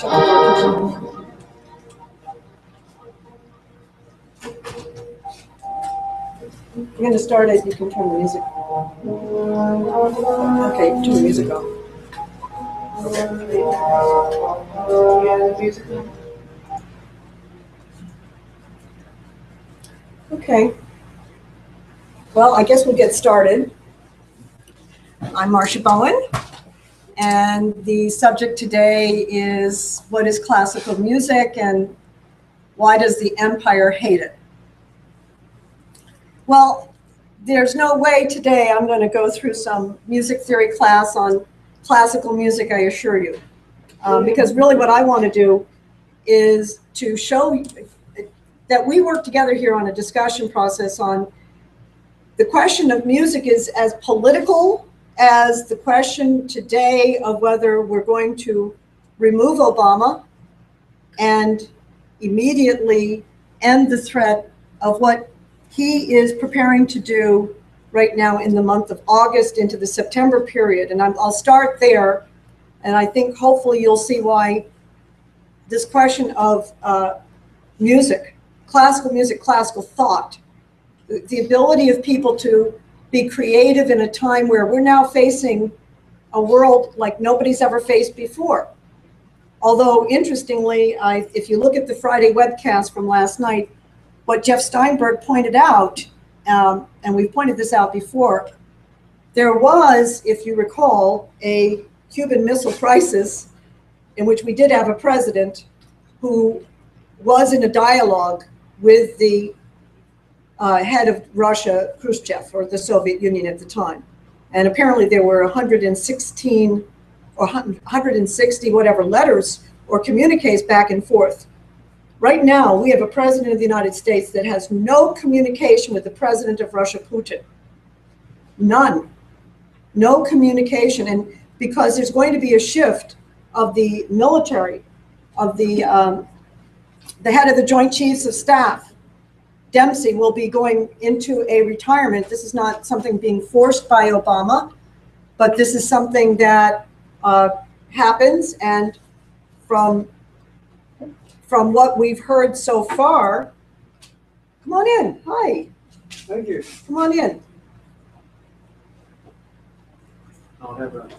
We're going to start it. You can turn the music. Okay, turn the music off. Okay. Well, I guess we'll get started. I'm Marcia Bowen, and the subject today is what is classical music and why does the empire hate it? Well, there's no way today I'm going to go through some music theory class on classical music, I assure you, because really what I want to do is to show you that we work together here on a discussion process on the question of music is as political as the question today of whether we're going to remove Obama and immediately end the threat of what he is preparing to do right now in the month of August into the September period. And I'll start there. And I think hopefully you'll see why this question of music, classical thought, the ability of people to be creative in a time where we're now facing a world like nobody's ever faced before. Although, interestingly, if you look at the Friday webcast from last night, what Jeff Steinberg pointed out, and we've pointed this out before, there was, if you recall, a Cuban Missile Crisis in which we did have a president who was in a dialogue with the head of Russia, Khrushchev, or the Soviet Union at the time. And apparently there were 116 or 160 whatever letters or communiques back and forth. Right now, we have a president of the United States that has no communication with the president of Russia, Putin. None. No communication. And because there's going to be a shift of the military, of the head of the Joint Chiefs of Staff, Dempsey, will be going into a retirement. This is not something being forced by Obama, but this is something that happens. And from what we've heard so far, come on in. Hi. Thank you. Come on in. I'll have a...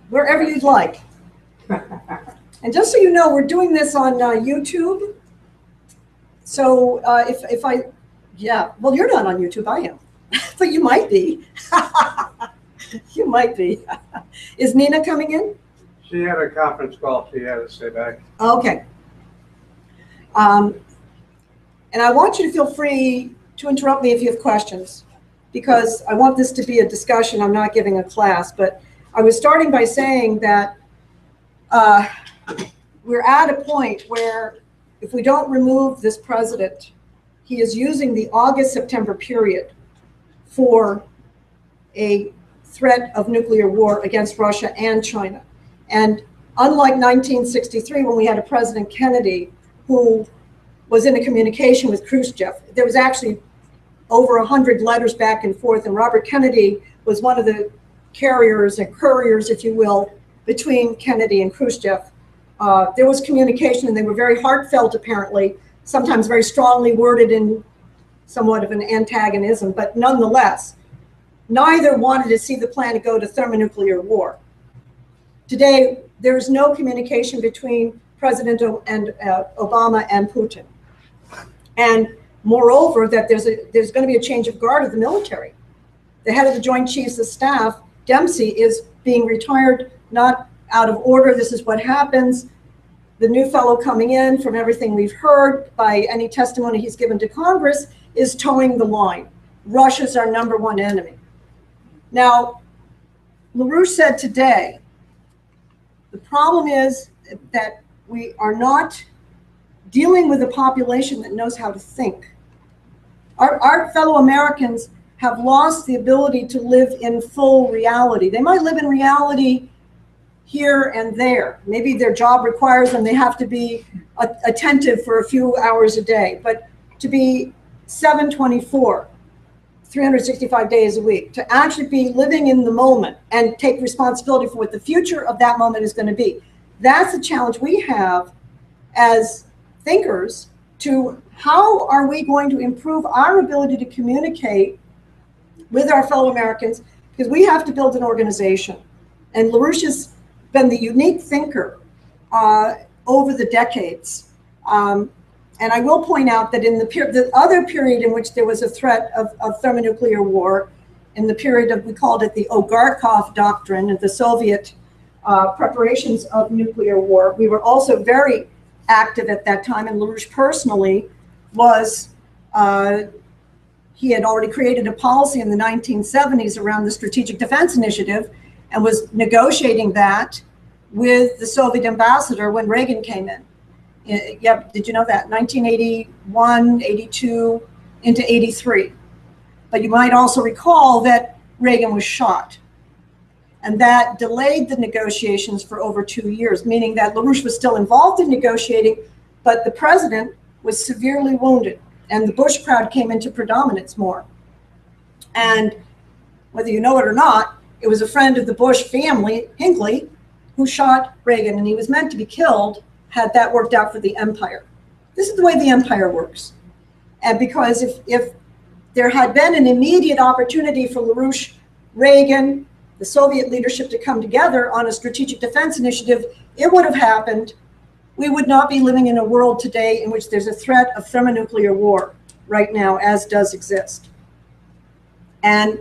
Wherever you'd like. And just so you know, we're doing this on YouTube. So if I, yeah, well, you're not on YouTube, I am. But you might be. You might be. Is Nina coming in? She had a conference call. She had to stay back. Okay. And I want you to feel free to interrupt me if you have questions, because I want this to be a discussion. I'm not giving a class, but I was starting by saying that we're at a point where if we don't remove this president, he is using the August-September period for a threat of nuclear war against Russia and China. And unlike 1963, when we had a President Kennedy who was in a communication with Khrushchev, there was actually over 100 letters back and forth, and Robert Kennedy was one of the carriers and couriers, if you will, between Kennedy and Khrushchev. There was communication, and they were very heartfelt, apparently, sometimes very strongly worded in somewhat of an antagonism, but nonetheless, neither wanted to see the plan to go to thermonuclear war. Today, there is no communication between President Obama and Putin. And moreover, that there's going to be a change of guard of the military. The head of the Joint Chiefs of Staff, Dempsey, is being retired, not out of order. This is what happens. The new fellow coming in, from everything we've heard, by any testimony he's given to Congress, is towing the line. Russia's our #1 enemy. Now, LaRouche said today, the problem is that we are not dealing with a population that knows how to think. Our fellow Americans have lost the ability to live in full reality. They might live in reality here and there. Maybe their job requires them, they have to be attentive for a few hours a day, but to be 7/24, 365 days a week, to actually be living in the moment and take responsibility for what the future of that moment is going to be. that's the challenge we have as thinkers, to how are we going to improve our ability to communicate with our fellow Americans, because we have to build an organization. And LaRouche has been the unique thinker over the decades. And I will point out that in the other period in which there was a threat of thermonuclear war, in the period of, we called it the Ogarkov Doctrine, and the Soviet preparations of nuclear war, we were also very active at that time. And LaRouche personally was, he had already created a policy in the 1970s around the Strategic Defense Initiative, and was negotiating that with the Soviet ambassador when Reagan came in. Yeah, did you know that? 1981, 82, into 83. But you might also recall that Reagan was shot. And that delayed the negotiations for over 2 years, meaning that LaRouche was still involved in negotiating, but the president was severely wounded, and the Bush crowd came into predominance more. And whether you know it or not, it was a friend of the Bush family, Hinckley, who shot Reagan, and he was meant to be killed had that worked out for the empire. This is the way the empire works. And because if there had been an immediate opportunity for LaRouche, Reagan, the Soviet leadership to come together on a strategic defense initiative, it would have happened. We would not be living in a world today in which there's a threat of thermonuclear war right now, as does exist. And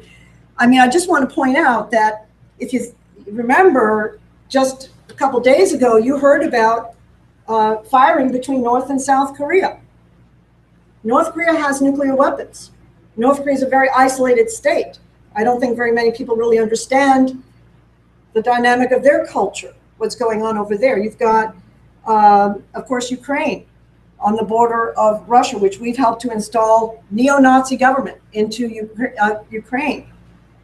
I mean, I just want to point out that if you remember, just a couple days ago, you heard about firing between North and South Korea. North Korea has nuclear weapons. North Korea is a very isolated state. I don't think very many people really understand the dynamic of their culture, what's going on over there. You've got, of course, Ukraine on the border of Russia, which we've helped to install neo-Nazi government into Ukraine.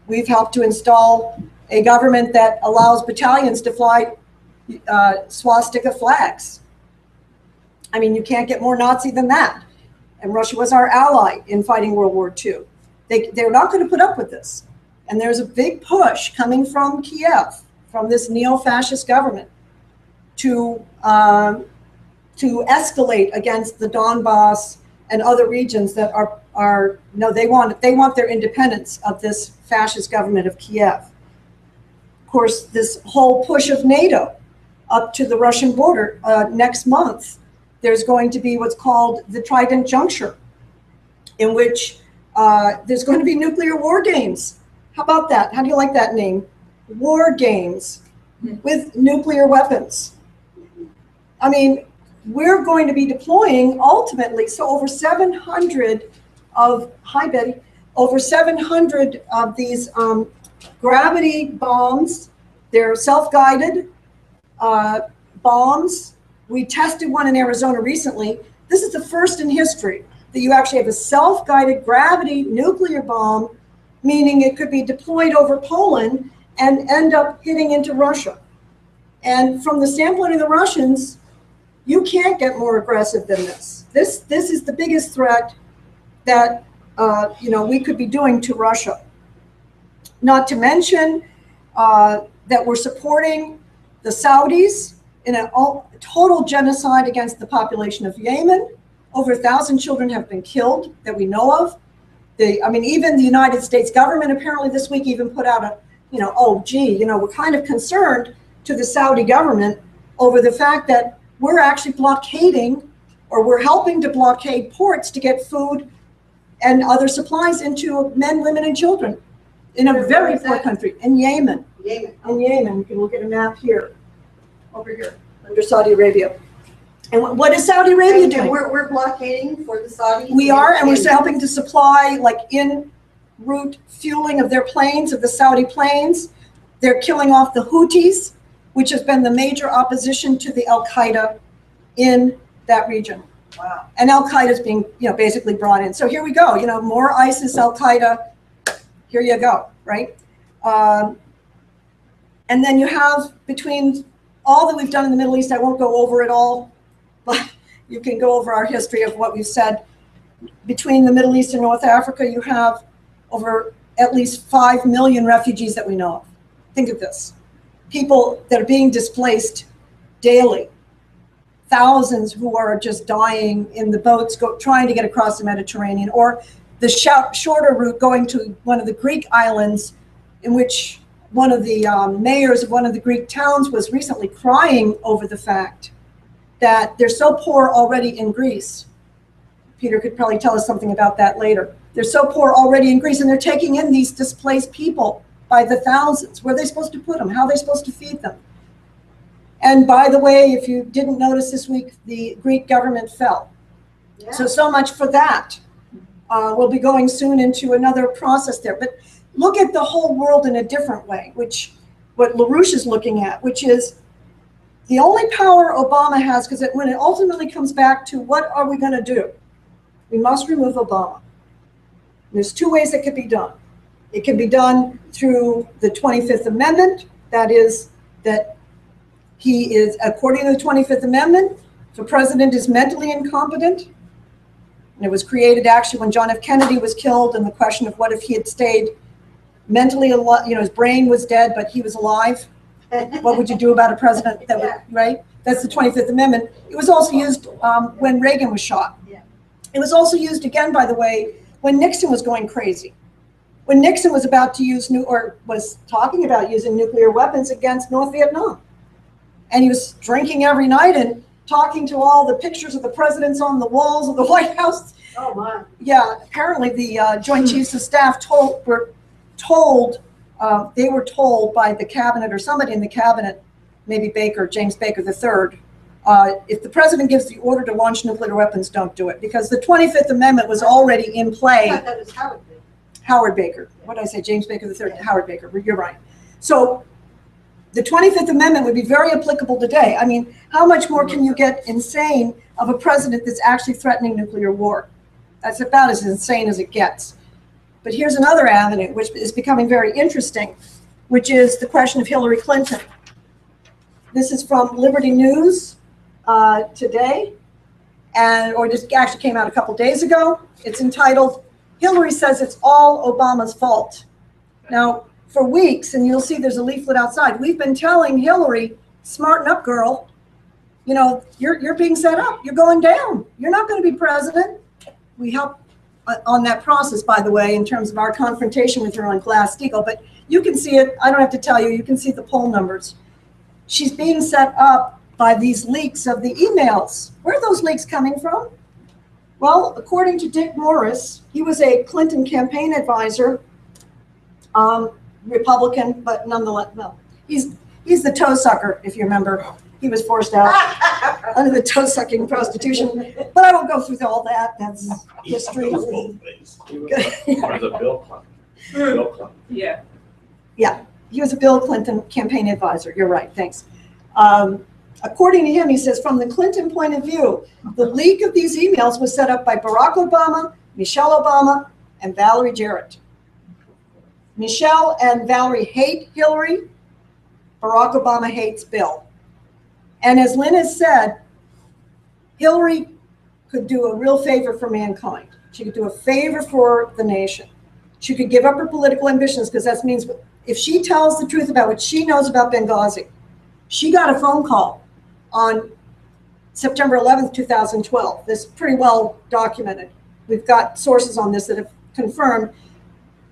We've helped to install a government that allows battalions to fly swastika flags. I mean, you can't get more Nazi than that. And Russia was our ally in fighting World War II. They're not going to put up with this. And there's a big push coming from Kiev, from this neo-fascist government, to escalate against the Donbass and other regions that are no, they want their independence of this fascist government of Kiev. Of course, this whole push of NATO up to the Russian border next month, there's going to be what's called the Trident Juncture, in which there's going to be nuclear war games. How about that? How do you like that name? War games with nuclear weapons. I mean, we're going to be deploying ultimately, so over 700 of, hi Betty, over 700 of these gravity bombs. They're self-guided bombs. We tested one in Arizona recently. This is the first in history that you actually have a self-guided gravity nuclear bomb, meaning it could be deployed over Poland and end up hitting into Russia. And from the standpoint of the Russians, you can't get more aggressive than this. This is the biggest threat that we could be doing to Russia. Not to mention that we're supporting the Saudis in a total genocide against the population of Yemen. Over 1,000 children have been killed that we know of. Even the United States government apparently this week even put out we're kind of concerned to the Saudi government over the fact that we're actually blockading, or we're helping to blockade ports to get food and other supplies into men, women, and children in a very poor country, in Yemen. In Yemen, you can look at a map here, over here, under Saudi Arabia. And what is Saudi Arabia doing? We're blockading for the Saudis. We are, and we're helping to supply en route fueling of their planes, of the Saudi planes. They're killing off the Houthis, which has been the major opposition to the Al-Qaeda in that region. Wow. And Al-Qaeda is being, basically brought in. So here we go, more ISIS, Al-Qaeda, here you go, right? And then you have, between all that we've done in the Middle East, I won't go over it all, but you can go over our history of what we've said. Between the Middle East and North Africa, you have over at least 5 million refugees that we know of. Think of this. People that are being displaced daily. Thousands who are just dying in the boats trying to get across the Mediterranean, or the shorter route going to one of the Greek islands, in which one of the mayors of one of the Greek towns was recently crying over the fact that they're so poor already in Greece. Peter could probably tell us something about that later. They're so poor already in Greece, and they're taking in these displaced people by the thousands. Where are they supposed to put them? How are they supposed to feed them? And by the way, if you didn't notice this week, the Greek government fell. Yeah. So much for that. We'll be going soon into another process there. But look at the whole world in a different way, which what LaRouche is looking at, which is the only power Obama has, because when it ultimately comes back to what are we going to do, we must remove Obama. There's two ways it could be done. It can be done through the 25th Amendment. That is, that he is, according to the 25th Amendment, the president is mentally incompetent. And it was created actually when John F. Kennedy was killed, and the question of what if he had stayed mentally alive, his brain was dead, but he was alive. What would you do about a president that would, right? That's the 25th Amendment. It was also used when Reagan was shot. Yeah. It was also used again, by the way, when Nixon was going crazy. When Nixon was about to use was talking about using nuclear weapons against North Vietnam. And he was drinking every night and talking to all the pictures of the presidents on the walls of the White House. Oh, my. Yeah, apparently the Joint Chiefs of Staff were told by the cabinet or somebody in the cabinet, maybe James Baker III, if the president gives the order to launch nuclear weapons, don't do it, because the 25th Amendment was already in play. I thought that was Howard Baker. Howard Baker. What did I say? James Baker III, Howard Baker. You're right. So the 25th Amendment would be very applicable today. I mean, how much more can you get insane of a president that's actually threatening nuclear war? That's about as insane as it gets. But here's another avenue, which is becoming very interesting, which is the question of Hillary Clinton. This is from Liberty News today, or this actually came out a couple days ago. It's entitled, "Hillary Says It's All Obama's Fault." Now, for weeks, and you'll see there's a leaflet outside, we've been telling Hillary, smarten up, girl. You're being set up. You're going down. You're not going to be president. We helped on that process, by the way, in terms of our confrontation with her on Glass-Steagall, but you can see it. I don't have to tell you. You can see the poll numbers. She's being set up by these leaks of the emails. Where are those leaks coming from? Well, according to Dick Morris, he was a Clinton campaign advisor, Republican, but nonetheless, no. He's the toe sucker, if you remember. He was forced out under the toe-sucking prostitution. But I won't go through all that. That's history. Or the Bill Clinton. Bill Clinton. Yeah. Yeah, he was a Bill Clinton campaign advisor. You're right, thanks. According to him, he says, from the Clinton point of view, the leak of these emails was set up by Barack Obama, Michelle Obama, and Valerie Jarrett. Michelle and Valerie hate Hillary. Barack Obama hates Bill. And as Lynn has said, Hillary could do a real favor for mankind. She could do a favor for the nation. She could give up her political ambitions, because that means if she tells the truth about what she knows about Benghazi. She got a phone call on September 11th, 2012. This is pretty well documented. We've got sources on this that have confirmed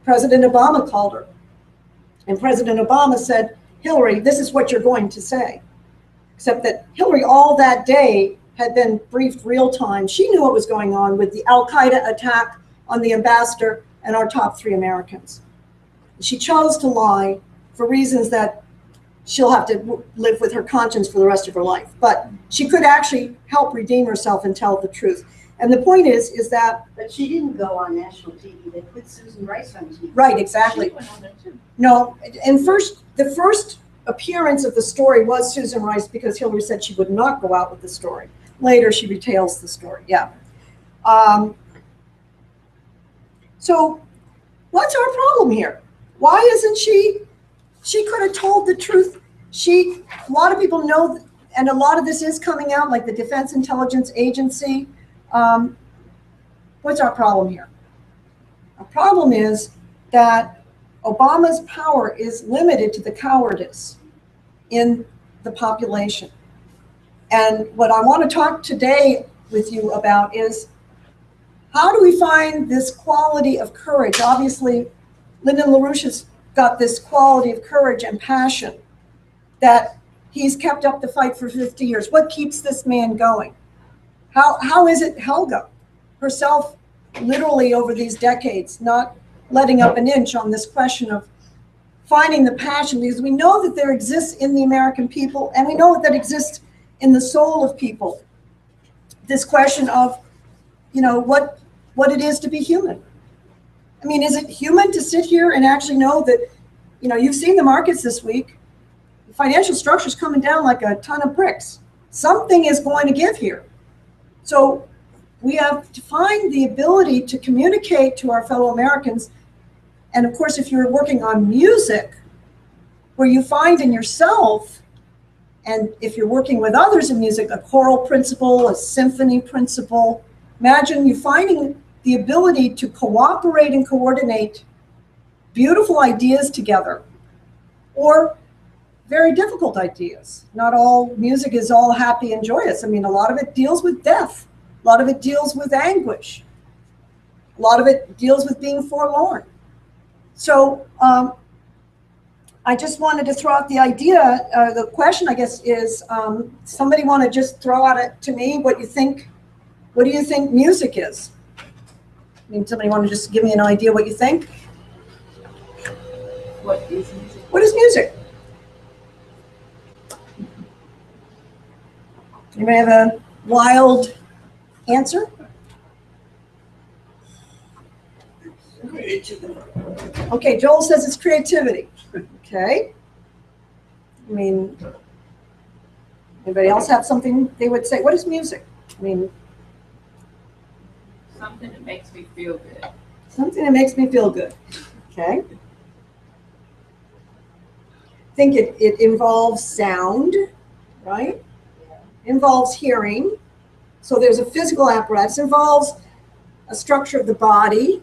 President Obama called her. And President Obama said, Hillary, this is what you're going to say. Except that Hillary all that day had been briefed real time. She knew what was going on with the Al-Qaeda attack on the ambassador and our top 3 Americans. She chose to lie for reasons that she'll have to live with her conscience for the rest of her life. But she could actually help redeem herself and tell the truth. And the point is that... But she didn't go on national TV. They put Susan Rice on TV. Right, exactly. She went on there too. No, and the first appearance of the story was Susan Rice, because Hillary said she would not go out with the story. Later, she retails the story, yeah. So what's our problem here? Why isn't she could have told the truth. A lot of people know, and a lot of this is coming out, like the Defense Intelligence Agency. What's our problem here? Our problem is that Obama's power is limited to the cowardice in the population. And what I want to talk today with you about is, how do we find this quality of courage? Obviously, Lyndon LaRouche has got this quality of courage and passion that he's kept up the fight for 50 years. What keeps this man going? How is it Helga herself, literally over these decades, not letting up an inch on this question of finding the passion? Because we know that there exists in the American people, and we know that exists in the soul of people, this question of, you know, what it is to be human. I mean, is it human to sit here and actually know that, you know, you've seen the markets this week, the financial structure is coming down like a ton of bricks. Something is going to give here. So we have to find the ability to communicate to our fellow Americans. And of course, if you're working on music, where you find in yourself, and if you're working with others in music, a choral principle, a symphony principle, imagine you finding the ability to cooperate and coordinate beautiful ideas together, or very difficult ideas. Not all music is all happy and joyous. I mean, a lot of it deals with death. A lot of it deals with anguish. A lot of it deals with being forlorn. So I just wanted to throw out the idea, the question, I guess, is somebody want to just throw out it to me what you think, what do you think music is? I mean, somebody want to just give me an idea what you think? What is music? What is music? Anybody have a wild answer? Creativity. Okay, Joel says it's creativity. Okay. I mean, anybody else have something they would say? What is music? I mean, Something that makes me feel good. something that makes me feel good. Okay. I think it involves sound, right? Involves hearing. So there's a physical apparatus. It involves a structure of the body,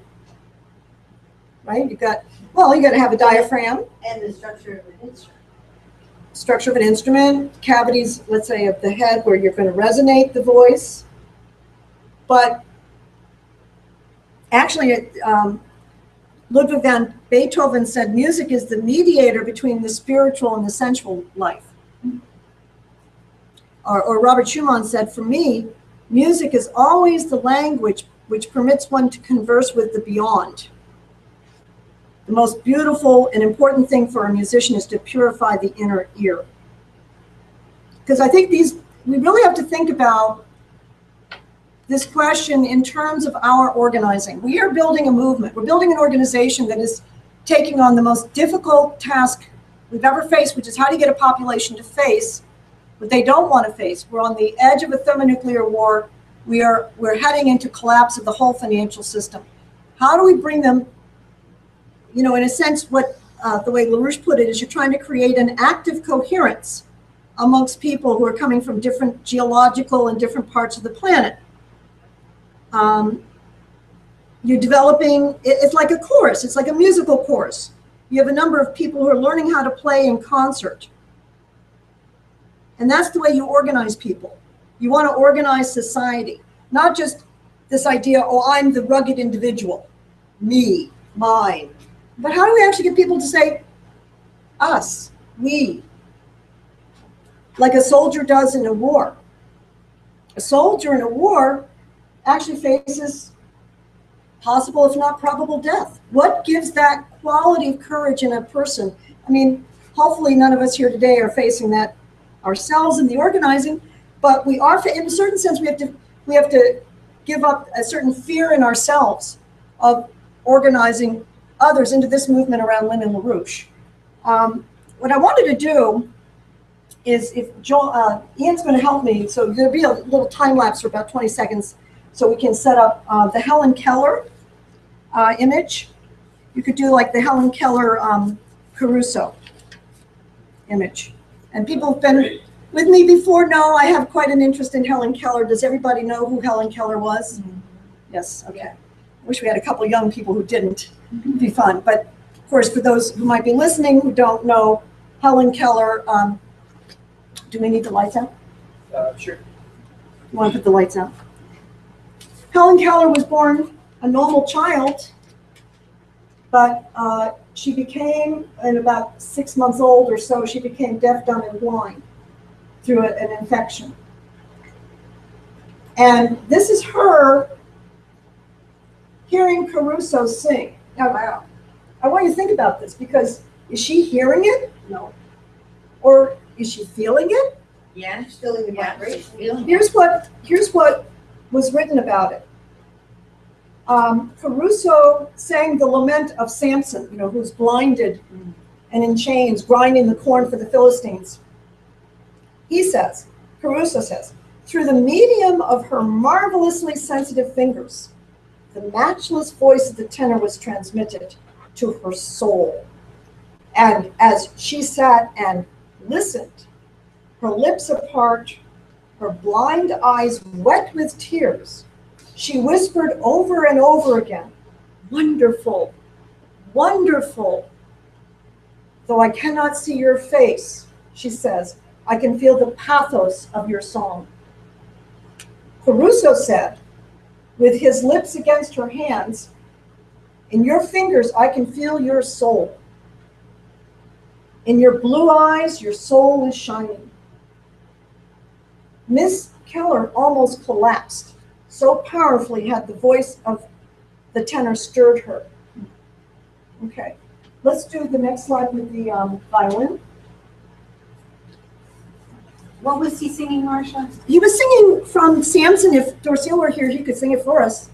right? You got to have a diaphragm. And the structure of an instrument. Structure of an instrument, cavities, let's say, of the head where you're going to resonate the voice. But actually, Ludwig van Beethoven said music is the mediator between the spiritual and the sensual life. Or Robert Schumann said, for me, music is always the language which permits one to converse with the beyond. The most beautiful and important thing for a musician is to purify the inner ear. Because I think we really have to think about this question in terms of our organizing. We are building a movement. We're building an organization that is taking on the most difficult task we've ever faced, which is how do you get a population to face what they don't want to face. We're on the edge of a thermonuclear war. We're heading into collapse of the whole financial system. How do we bring them, you know, in a sense, what the way LaRouche put it is, you're trying to create an active coherence amongst people who are coming from different geological and different parts of the planet. You're developing, it's like a chorus, it's like a musical chorus. You have a number of people who are learning how to play in concert. And that's the way you organize people. You want to organize society, not just this idea, oh, I'm the rugged individual, me, mine. But how do we actually get people to say, us, we, like a soldier does in a war? A soldier in a war actually faces possible, if not probable, death. What gives that quality of courage in a person? I mean, hopefully none of us here today are facing that ourselves in the organizing, but we are, in a certain sense, we have to give up a certain fear in ourselves of organizing others into this movement around Lyndon LaRouche. What I wanted to do is, if Ian's going to help me, so there'll be a little time lapse for about 20 seconds, so we can set up the Helen Keller image. You could do like the Helen Keller Caruso image. And people have been with me before know I have quite an interest in Helen Keller. Does everybody know who Helen Keller was? Mm-hmm. Yes, okay. I wish we had a couple young people who didn't. It'd be fun. But of course, for those who might be listening who don't know Helen Keller, do we need the lights out? Sure. You want to put the lights out? Helen Keller was born a normal child, but she became, in about 6 months old or so, she became deaf, dumb, and blind through an infection. And this is her hearing Caruso sing. Now, wow. I want you to think about this, because is she hearing it? No. Or is she feeling it? Yeah, still in the vibration. Feeling it. Here's what was written about it. Caruso sang the lament of Samson, who's blinded and in chains, grinding the corn for the Philistines. Caruso says, through the medium of her marvelously sensitive fingers, the matchless voice of the tenor was transmitted to her soul. And as she sat and listened, her lips apart, her blind eyes wet with tears, she whispered over and over again, wonderful, wonderful. Though I cannot see your face, she says, I can feel the pathos of your song. Caruso said, with his lips against her hands, in your fingers I can feel your soul. In your blue eyes, your soul is shining. Miss Keller almost collapsed. So powerfully had the voice of the tenor stirred her. Okay, let's do the next slide with the violin. What was he singing, Marsha? He was singing from Samson. If Dorcille were here, he could sing it for us.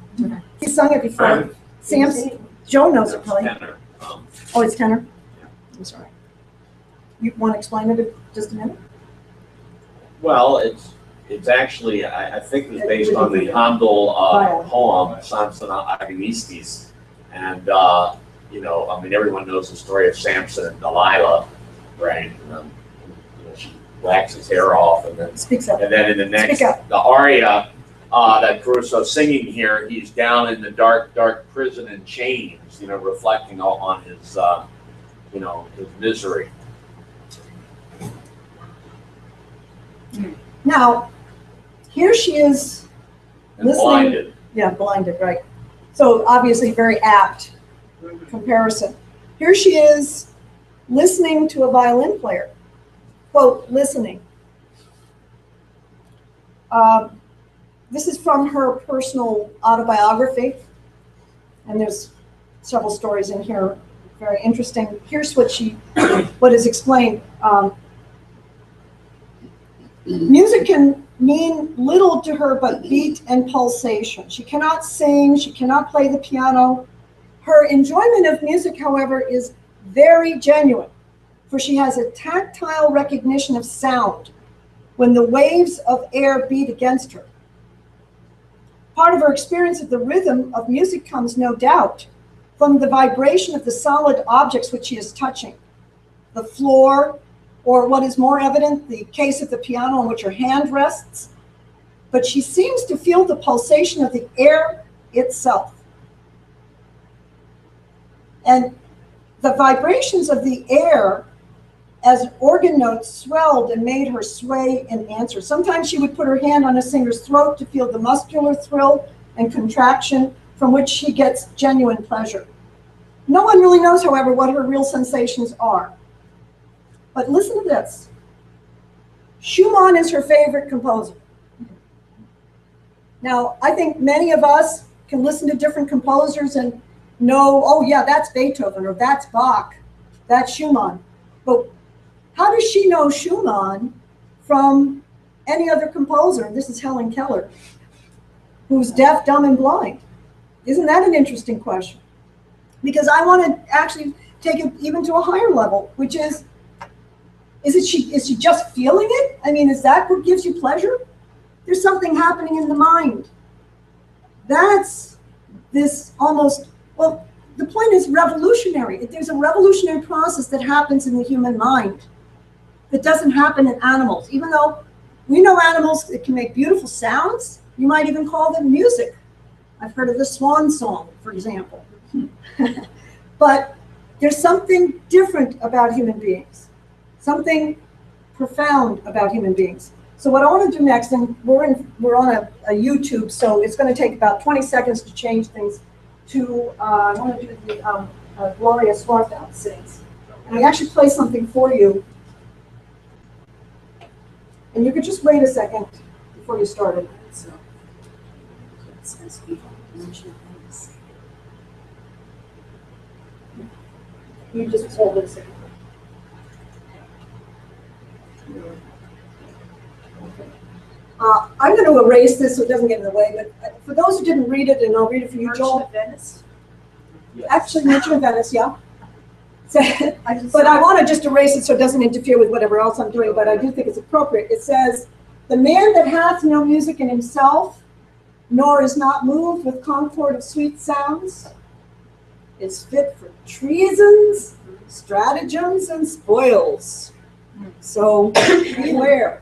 He sung it before. Samson. Joe knows it probably. Tenor. Oh, it's tenor? I'm sorry. You want to explain it in just a minute? Well, it's actually, I think it was based on the Handel poem, Samson Agonistes. And, everyone knows the story of Samson and Delilah, right? She whacks his hair off, and then Speaks up. And then in the next, Speak up. the aria that Caruso's singing here, he's down in the dark, dark prison in chains, reflecting on his, his misery. Now, here she is And listening. blinded. Yeah, blinded, right. So obviously very apt comparison. Here she is listening to a violin player. Quote, listening. This is from her personal autobiography. And there's several stories in here, very interesting. Here's what is explained. Music can mean little to her but beat and pulsation. She cannot sing, she cannot play the piano. Her enjoyment of music, however, is very genuine, for she has a tactile recognition of sound when the waves of air beat against her. Part of her experience of the rhythm of music comes, no doubt, from the vibration of the solid objects which she is touching. The floor, or what is more evident, the case of the piano on which her hand rests. But she seems to feel the pulsation of the air itself. And the vibrations of the air as organ notes swelled and made her sway in answer. Sometimes she would put her hand on a singer's throat to feel the muscular thrill and contraction from which she gets genuine pleasure. No one really knows, however, what her real sensations are. But listen to this. Schumann is her favorite composer. Now, I think many of us can listen to different composers and know, oh yeah, that's Beethoven, or that's Bach, that's Schumann. But how does she know Schumann from any other composer? This is Helen Keller, who's deaf, dumb, and blind. Isn't that an interesting question? Because I want to actually take it even to a higher level, which is she just feeling it? I mean, is that what gives you pleasure? There's something happening in the mind. That's this almost, well, the point is revolutionary. There's a revolutionary process that happens in the human mind that doesn't happen in animals. Even though we know animals that can make beautiful sounds, you might even call them music. I've heard of the swan song, for example. But there's something different about human beings, something profound about human beings. So what I want to do next, and we're on a YouTube, so it's going to take about 20 seconds to change things. I want to do the Gloria Swarthout sings, and I actually play something for you. And you could just wait a second before you started. So, it says we mention things. You just hold it a second. I'm going to erase this so it doesn't get in the way, but for those who didn't read it, and I'll read it for you, Merchant Joel. of Venice? Actually, Merchant of Venice, yeah. So, I just but I want to just erase it so it doesn't interfere with whatever else I'm doing, but I do think it's appropriate. It says, "The man that hath no music in himself, nor is not moved with concord of sweet sounds, is fit for treasons, stratagems, and spoils." So beware.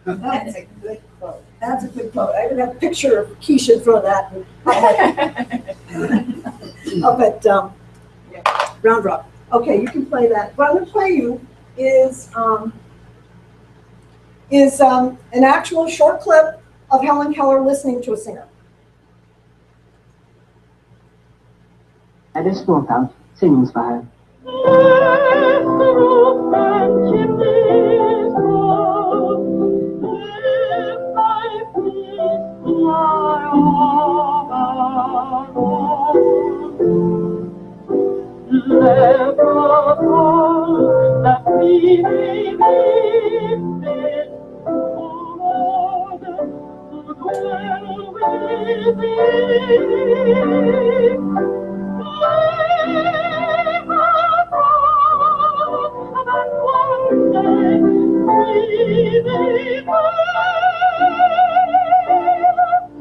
That's a good quote. That's a good quote. I even have a picture of Keisha in front of that. Up at Round Rock. Okay, you can play that. What I'm going to play you is an actual short clip of Helen Keller listening to a singer. Alice Swarthout sings for her. That is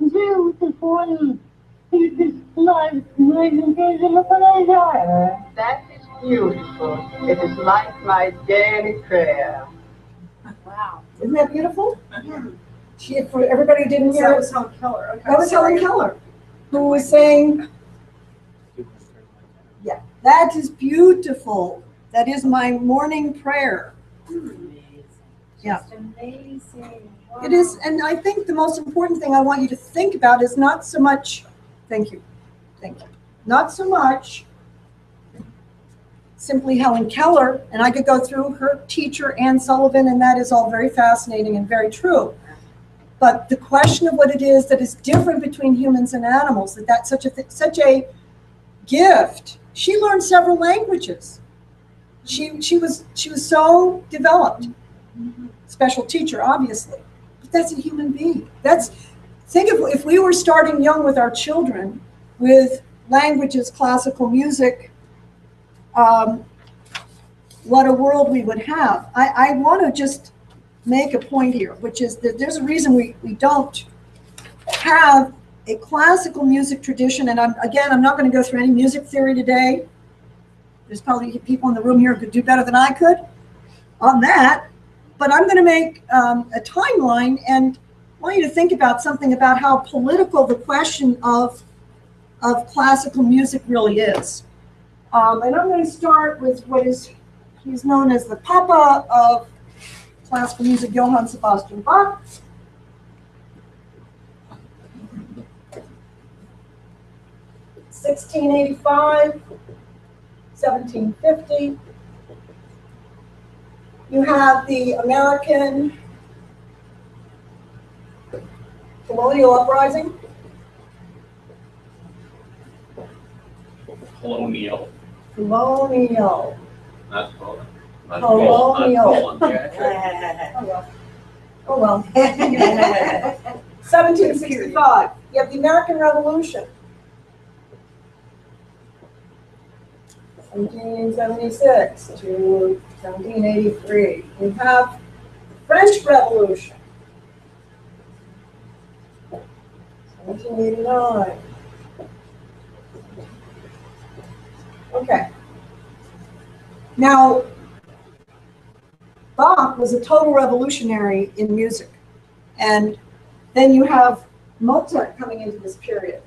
beautiful. It is like that is beautiful. It is like my daily prayer. Wow. Isn't that beautiful? Yeah. For everybody who didn't hear That it, was Helen Keller. Okay. that was Helen Keller, who was saying, yeah, that is beautiful. That is my morning prayer. Amazing. Yeah. Just amazing. Wow. It is, and I think the most important thing I want you to think about is not so much, thank you, not so much simply Helen Keller, and I could go through her teacher, Anne Sullivan, and that is all very fascinating and very true. But the question of what it is that is different between humans and animals, that's such a gift. She learned several languages. She was so developed. Special teacher, obviously. But that's a human being. Think of if we were starting young with our children with languages, classical music, what a world we would have. I want to just make a point here, which is that there's a reason we don't have a classical music tradition. And I'm not going to go through any music theory today. There's probably people in the room here who could do better than I could on that. But I'm going to make a timeline and want you to think about something about how political the question of classical music really is. And I'm going to start with he's known as the Papa of classical music, Johann Sebastian Bach. (1685), 1750. You have the American colonial uprising. Colonial, not Poland. Not Colonial. Poland, yeah. Oh well. 1765. You have the American Revolution. 1776 to 1783. You have the French Revolution. 1789. Okay. Now, Bach was a total revolutionary in music. And then you have Mozart coming into this period,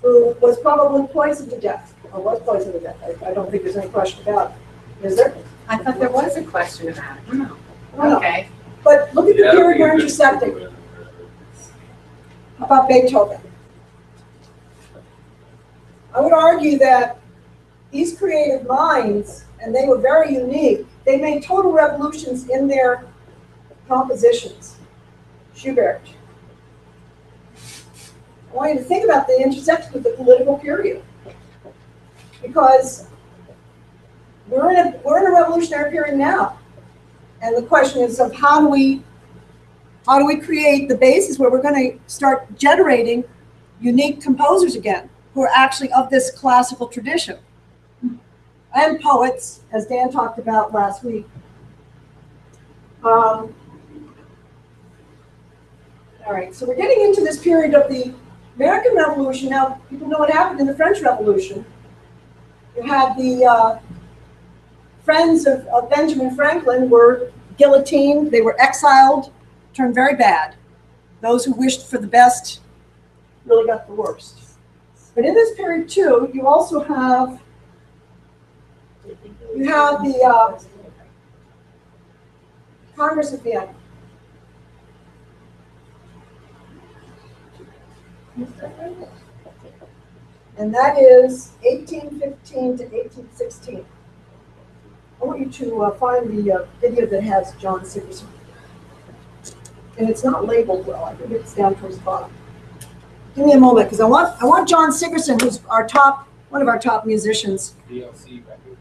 who was probably poisoned to death, or was poisoned to death. I don't think there's any question about it. Is there? I thought there was a question about it. No. I don't know. Okay. But look at the period we're intersecting. How about Beethoven? I would argue that these creative minds, and they were very unique, they made total revolutions in their compositions. Schubert. I want you to think about the intersection with the political period, because we're in a revolutionary period now, and the question is of how do we create the basis where we're going to start generating unique composers again, who are actually of this classical tradition, and poets, as Dan talked about last week. All right, so we're getting into this period of the American Revolution. Now, people know what happened in the French Revolution. You had the friends of Benjamin Franklin were guillotined, they were exiled, turned very bad. Those who wished for the best really got the worst. But in this period too, you also have the Congress of Vienna. And that is 1815 to 1816. I want you to find the video that has John Sigerson. And it's not labeled well. I think it's down towards the bottom. Give me a moment, because I want John Sigerson, who's one of our top musicians. DLC record.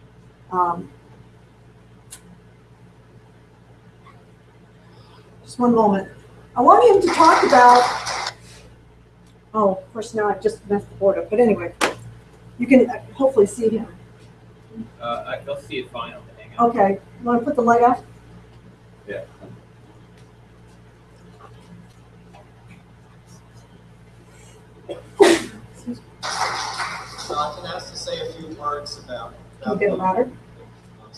Just one moment. I want him to talk about. Oh, of course, now I've just messed the board up. But anyway, you can hopefully see him. I'll see it fine on the hangout. Okay. You want to put the light out? Yeah. I can ask to say a few words about Can you get it louder?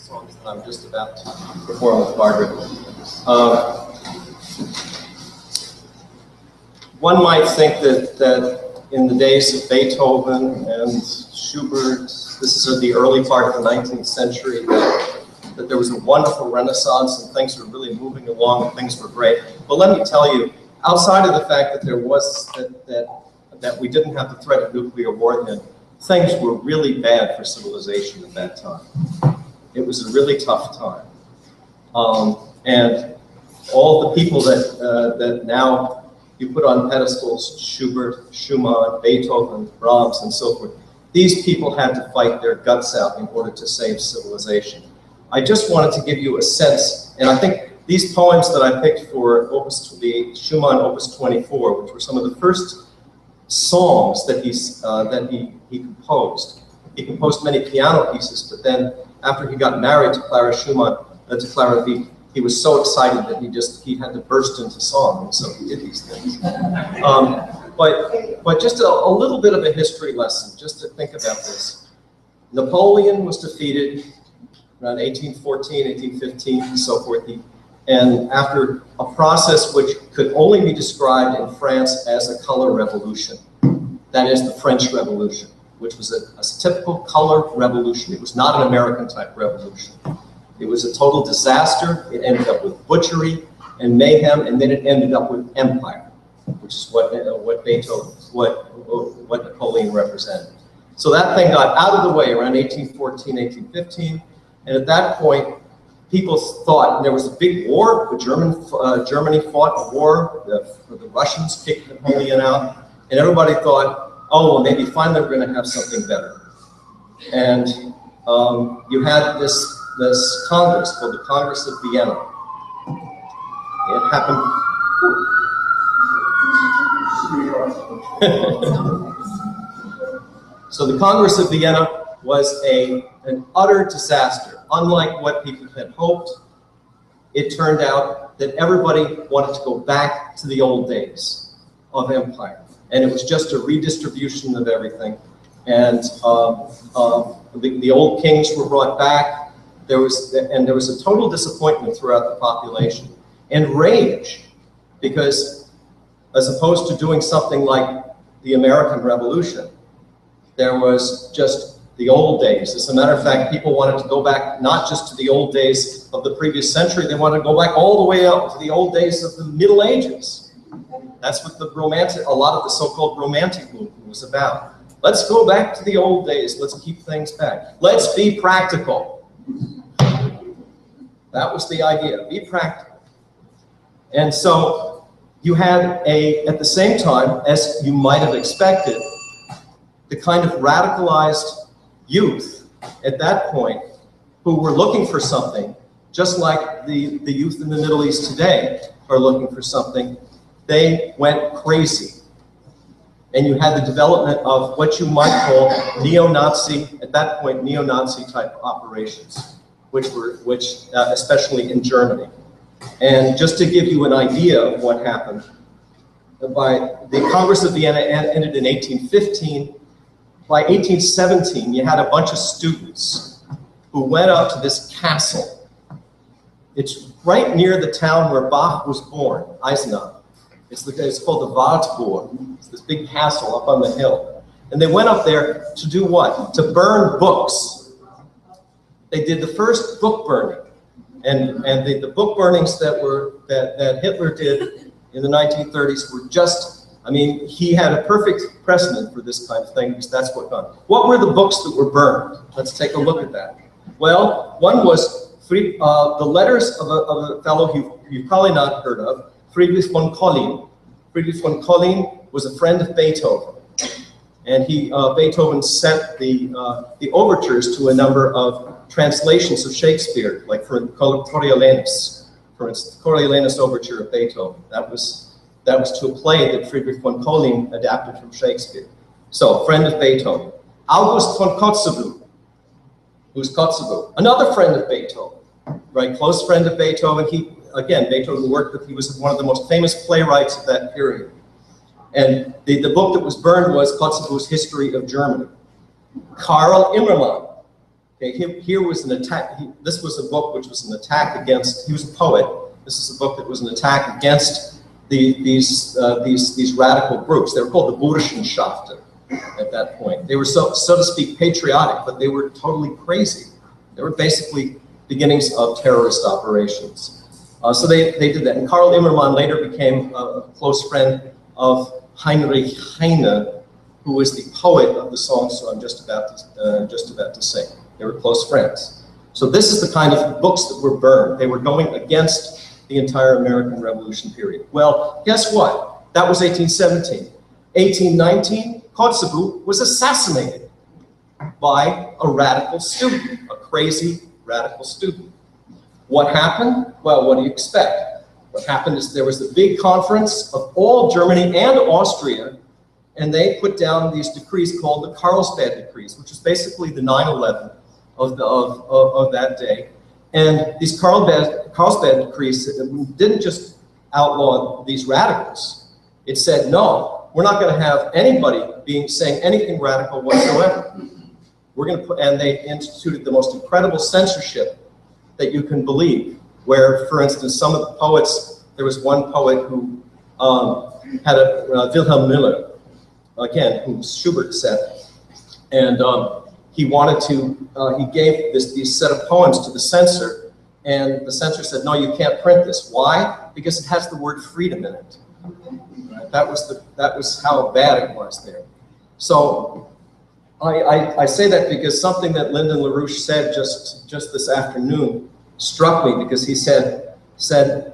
songs that I'm just about to perform with Margaret. One might think that in the days of Beethoven and Schubert, this is the early part of the 19th century, that there was a wonderful renaissance and things were really moving along and things were great. But let me tell you, outside of the fact that there was that we didn't have the threat of nuclear war then, things were really bad for civilization at that time. It was a really tough time. And all the people that now you put on pedestals, Schubert, Schumann, Beethoven, Brahms, and so forth, these people had to fight their guts out in order to save civilization. I just wanted to give you a sense, and I think these poems that I picked for the Schumann Opus 24, which were some of the first songs that he composed. He composed many piano pieces, but then after he got married to Clara Schumann, to Wieck, he was so excited that he had to burst into song, and so he did these things. But just a little bit of a history lesson, just to think about this. Napoleon was defeated around 1814, 1815, and so forth. And after a process which could only be described in France as a color revolution, that is the French Revolution, which was a typical color revolution. It was not an American type revolution. It was a total disaster. It ended up with butchery and mayhem, and then it ended up with empire, which is what Napoleon represented. So that thing got out of the way around 1814, 1815, and at that point, people thought there was a big war. Germany fought a war. The Russians kicked Napoleon out, and everybody thought, oh, well, maybe finally we're going to have something better. And you had this Congress called the Congress of Vienna. It happened. So the Congress of Vienna was an utter disaster. Unlike what people had hoped, it turned out that everybody wanted to go back to the old days of empire. And it was just a redistribution of everything. And the old kings were brought back. There was a total disappointment throughout the population. and rage, because as opposed to doing something like the American Revolution, there was just the old days. As a matter of fact, people wanted to go back not just to the old days of the previous century, they wanted to go back all the way up to the old days of the Middle Ages. That's what a lot of the so-called romantic movement was about. Let's go back to the old days. Let's keep things back. Let's be practical. That was the idea, be practical. And so you had at the same time, as you might have expected, the kind of radicalized youth at that point who were looking for something, just like the youth in the Middle East today are looking for something. They went crazy. And you had the development of what you might call neo-Nazi, at that point, neo-Nazi type operations, which especially in Germany. And just to give you an idea of what happened, by the Congress of Vienna ended in 1815. By 1817, you had a bunch of students who went up to this castle. It's right near the town where Bach was born, Eisenach. It's called the Wartburg. It's this big castle up on the hill. And they went up there to do what? To burn books. They did the first book burning. And the book burnings that Hitler did in the 1930s were just, I mean, he had a perfect precedent for this kind of thing because that's what done. What were the books that were burned? Let's take a look at that. Well, one was the letters of a fellow you've probably not heard of, Friedrich von Collin. Friedrich von Collin was a friend of Beethoven, and Beethoven sent the overtures to a number of translations of Shakespeare, like for Coriolanus, for instance, Coriolanus overture of Beethoven. That was to a play that Friedrich von Collin adapted from Shakespeare. So, friend of Beethoven. August von Kotzebue. Who's Kotzebue? Another friend of Beethoven, right? Close friend of Beethoven. Beethoven worked with, he was one of the most famous playwrights of that period. And the book that was burned was Kotzebue's History of Germany. Karl Immermann. Okay, here was an attack. This was a book which was an attack against, he was a poet. This is a book that was an attack against these radical groups. They were called the Burschenschaften at that point. They were, so to speak, patriotic, but they were totally crazy. They were basically beginnings of terrorist operations. So they did that. And Karl Immermann later became a close friend of Heinrich Heine, who was the poet of the songs I'm just about to sing. They were close friends. So this is the kind of books that were burned. They were going against the entire American Revolution period. Well, guess what? That was 1817. 1819, Kotzebue was assassinated by a radical student, a crazy radical student. What happened? Well, what do you expect? What happened is there was a big conference of all Germany and Austria, and they put down these decrees called the Carlsbad Decrees, which is basically the 9/11 of that day. And these Carlsbad Decrees didn't just outlaw these radicals. It said, no, we're not going to have anybody saying anything radical whatsoever. We're going to put, and they instituted the most incredible censorship that you can believe, where, for instance, some of the poets, there was one poet who had Wilhelm Müller, again, who Schubert said, and he wanted to, he gave these set of poems to the censor, and the censor said, no, you can't print this. Why? Because it has the word freedom in it. Right? That was how bad it was there. So I say that because something that Lyndon LaRouche said just this afternoon struck me, because he said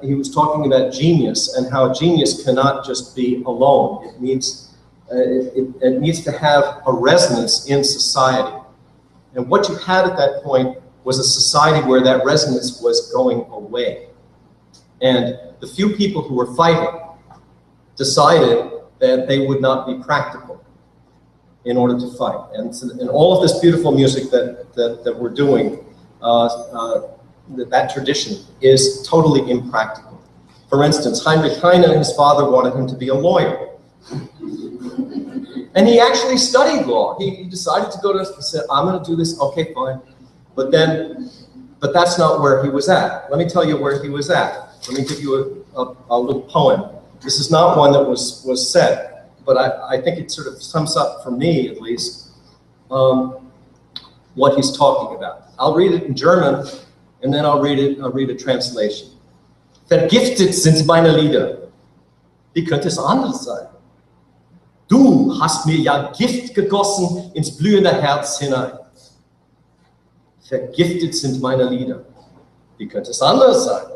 he was talking about genius and how genius cannot just be alone. It needs to have a resonance in society. And what you had at that point was a society where that resonance was going away. And the few people who were fighting decided that they would not be practical in order to fight. And all of this beautiful music that we're doing, that tradition is totally impractical. For instance, Heinrich Heine, his father wanted him to be a lawyer. And he actually studied law. He decided to go to, he said, I'm going to do this, okay, fine. But then But that's not where he was at. Let me tell you where he was at. Let me give you a little poem. This is not one that was said, but I think it sort of sums up, for me at least, what he's talking about. I'll read it in German, and then I'll read a translation. Vergiftet sind meine Lieder. Wie könnte es anders sein? Du hast mir ja Gift gegossen ins blühende Herz hinein. Vergiftet sind meine Lieder. Wie könnte es anders sein?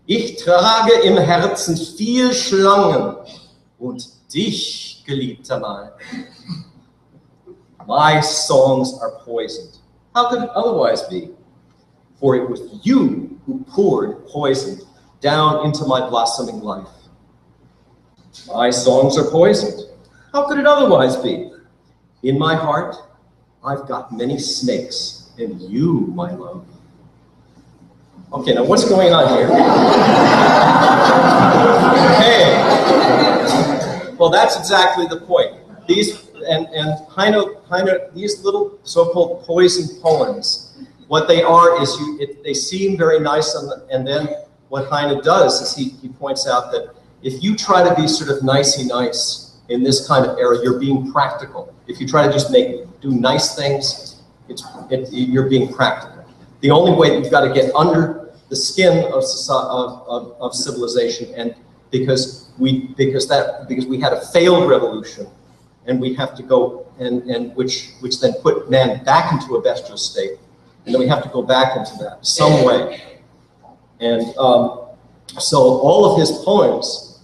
Ich trage im Herzen viel Schlangen und dich, geliebter mein. My songs are poisoned. How could it otherwise be? For it was you who poured poison down into my blossoming life. My songs are poisoned. How could it otherwise be? In my heart, I've got many snakes, and you, my love. Okay, now what's going on here? Hey, well, that's exactly the point. These and Heine, these little so-called poison poems, what they are is they seem very nice, and then what Heine does is he points out that if you try to be sort of nicey nice in this kind of era, you're being practical. If you try to just do nice things, you're being practical. The only way you've got to get under the skin of civilization, and because we had a failed revolution, and we have to go and which then put man back into a bestial state, and then we have to go back into that some way. And so all of his poems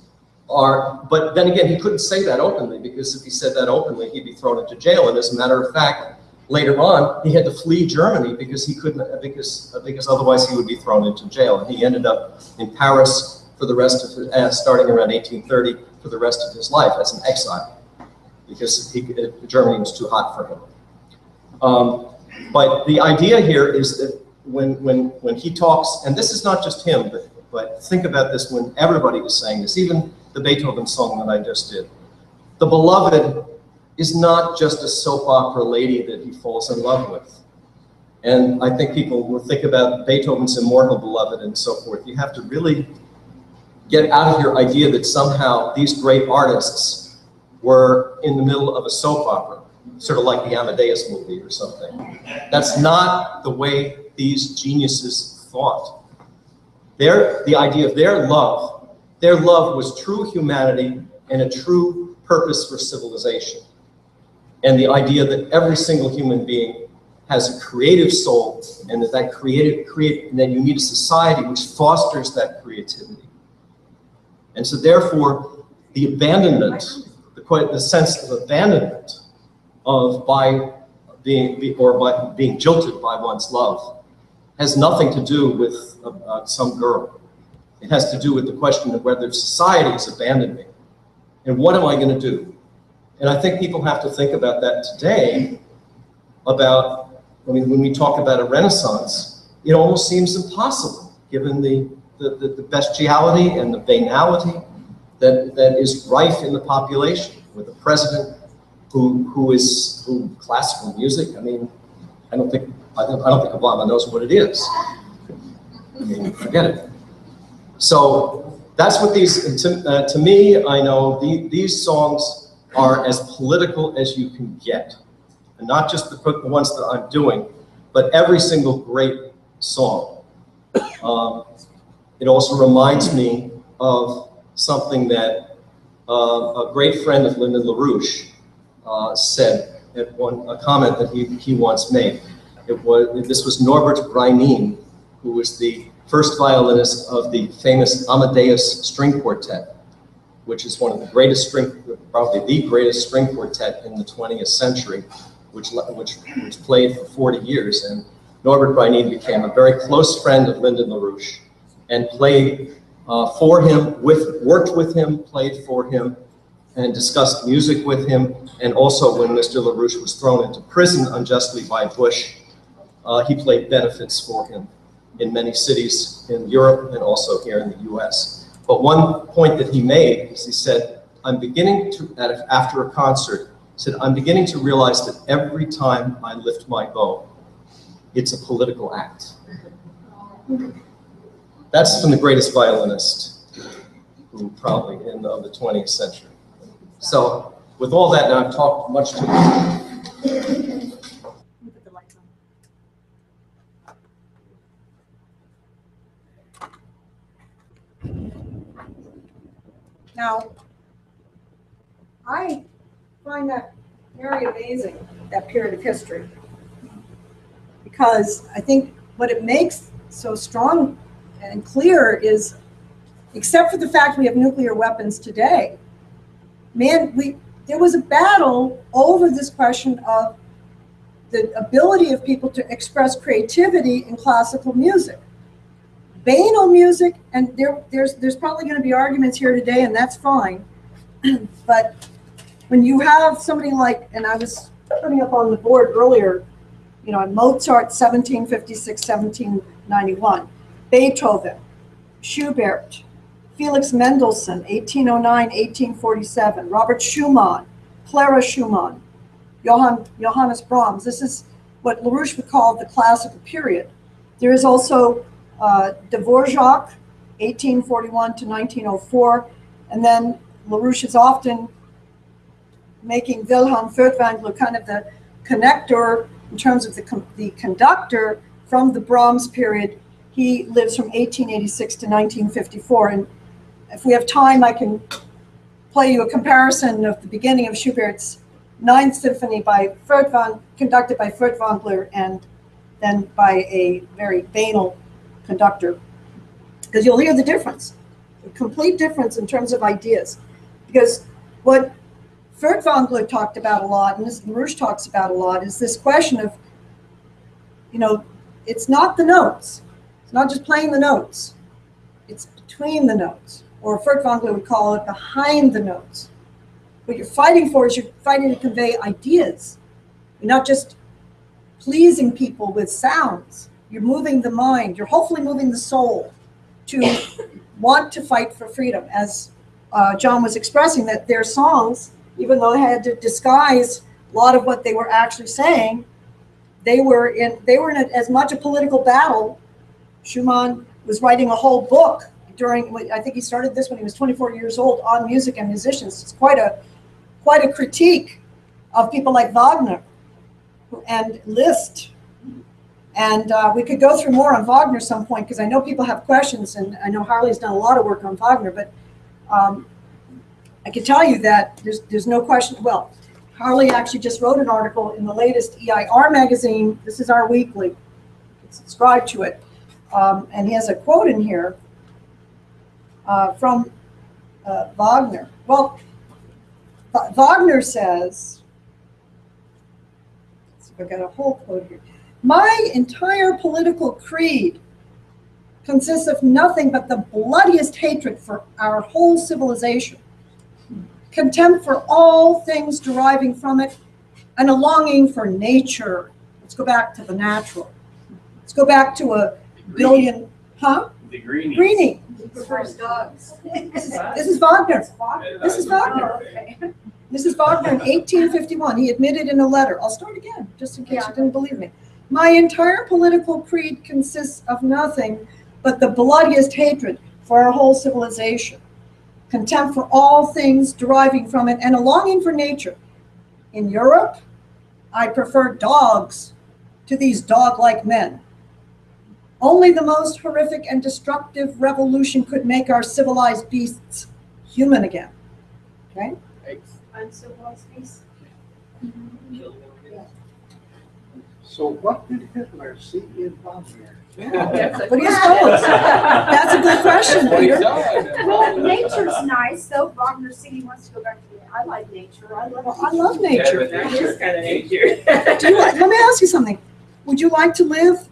are, but then again, he couldn't say that openly, because if he said that openly, he'd be thrown into jail. And as a matter of fact, later on, he had to flee Germany because he couldn't, because otherwise he would be thrown into jail. And he ended up in Paris for the rest of his, starting around 1830, for the rest of his life as an exile, because Germany was too hot for him. But the idea here is that when he talks, and this is not just him, but think about this when everybody is saying this, even the Beethoven song that I just did. The beloved is not just a soap opera lady that he falls in love with. And I think people will think about Beethoven's immortal beloved and so forth. You have to really get out of your idea that somehow these great artists were in the middle of a soap opera, sort of like the Amadeus movie or something. That's not the way these geniuses thought. The idea of their love was true humanity and a true purpose for civilization. And the idea that every single human being has a creative soul, and and then you need a society which fosters that creativity. And so therefore, the abandonment, the sense of abandonment by being jilted by one's love has nothing to do with some girl. It has to do with the question of whether society is abandoning me. And what am I going to do? And I think people have to think about that today, about, I mean, when we talk about a renaissance, it almost seems impossible, given the bestiality and the banality that is rife in the population, with a president who classical music, I mean, I don't think Obama knows what it is. I mean, forget it. So that's what these, to me, I know these songs are as political as you can get. And not just the ones that I'm doing, but every single great song. It also reminds me of something that a great friend of Lyndon LaRouche said at a comment that he once made. This was Norbert Breinin, who was the first violinist of the famous Amadeus String Quartet, which is one of the greatest probably the greatest string quartet in the 20th century, which played for 40 years. And Norbert Breinin became a very close friend of Lyndon LaRouche and played for him, worked with him, played for him, and discussed music with him. And also when Mr. LaRouche was thrown into prison unjustly by Bush, he played benefits for him in many cities in Europe and also here in the US. But one point that he made is he said, I'm beginning to, after a concert, he said, I'm beginning to realize that every time I lift my bow, it's a political act. That's from the greatest violinist who probably of the 20th century. So with all that, now I've talked much too much. Put the lights on. Now, I find that very amazing, that period of history, because I think what it makes so strong and clear is, except for the fact we have nuclear weapons today, man, there was a battle over this question of the ability of people to express creativity in classical music. Banal music, and there's probably going to be arguments here today, and that's fine. But when you have somebody like, and I was putting up on the board earlier, you know, Mozart, 1756, 1791, Beethoven, Schubert, Felix Mendelssohn, 1809, 1847, Robert Schumann, Clara Schumann, Johannes Brahms. This is what LaRouche would call the classical period. There is also Dvorak, 1841 to 1904, and then LaRouche is often making Wilhelm Furtwängler kind of the connector in terms of the conductor from the Brahms period. He lives from 1886 to 1954, and if we have time, I can play you a comparison of the beginning of Schubert's Ninth Symphony by conducted by Furtwängler, and then by a very banal conductor, because you'll hear the difference, a complete difference in terms of ideas. Because what Furtwängler talked about a lot, and this LaRouche talks about a lot, is this question of, you know, it's not the notes. It's not just playing the notes. It's between the notes, or Furtwängler would call it behind the notes. What you're fighting for is you're fighting to convey ideas. You're not just pleasing people with sounds. You're moving the mind. You're hopefully moving the soul to want to fight for freedom. As John was expressing, that their songs, even though they had to disguise a lot of what they were actually saying, they were in as much a political battle. Schumann was writing a whole book during, I think he started this when he was 24 years old, on music and musicians. It's quite a critique of people like Wagner and Liszt. And we could go through more on Wagner some point, because I know people have questions, and I know Harley's done a lot of work on Wagner, but I can tell you that there's no question. Well, Harley actually just wrote an article in the latest EIR magazine. This is our weekly. You can subscribe to it. And he has a quote in here from Wagner. Well, Wagner says, let's see if I've got a whole quote here. My entire political creed consists of nothing but the bloodiest hatred for our whole civilization, contempt for all things deriving from it, and a longing for nature. Let's go back to the natural. Let's go back to a billion, The Greenies. Greenie. He prefers dogs. This is Wagner. This is Wagner. Oh, okay. This is Wagner in 1851. He admitted in a letter. I'll start again, just in case you didn't believe me. My entire political creed consists of nothing but the bloodiest hatred for our whole civilization, contempt for all things deriving from it, and a longing for nature. In Europe, I prefer dogs to these dog-like men. Only the most horrific and destructive revolution could make our civilized beasts human again. Okay? Uncivilized beasts. So what did Hitler see in Wagner? What do you suppose? That's a good question, Peter. Well, nature's nice, though. Wagner City wants to go back to I like nature. I love nature. That is kind of nature. Let me ask you something. Would you like to live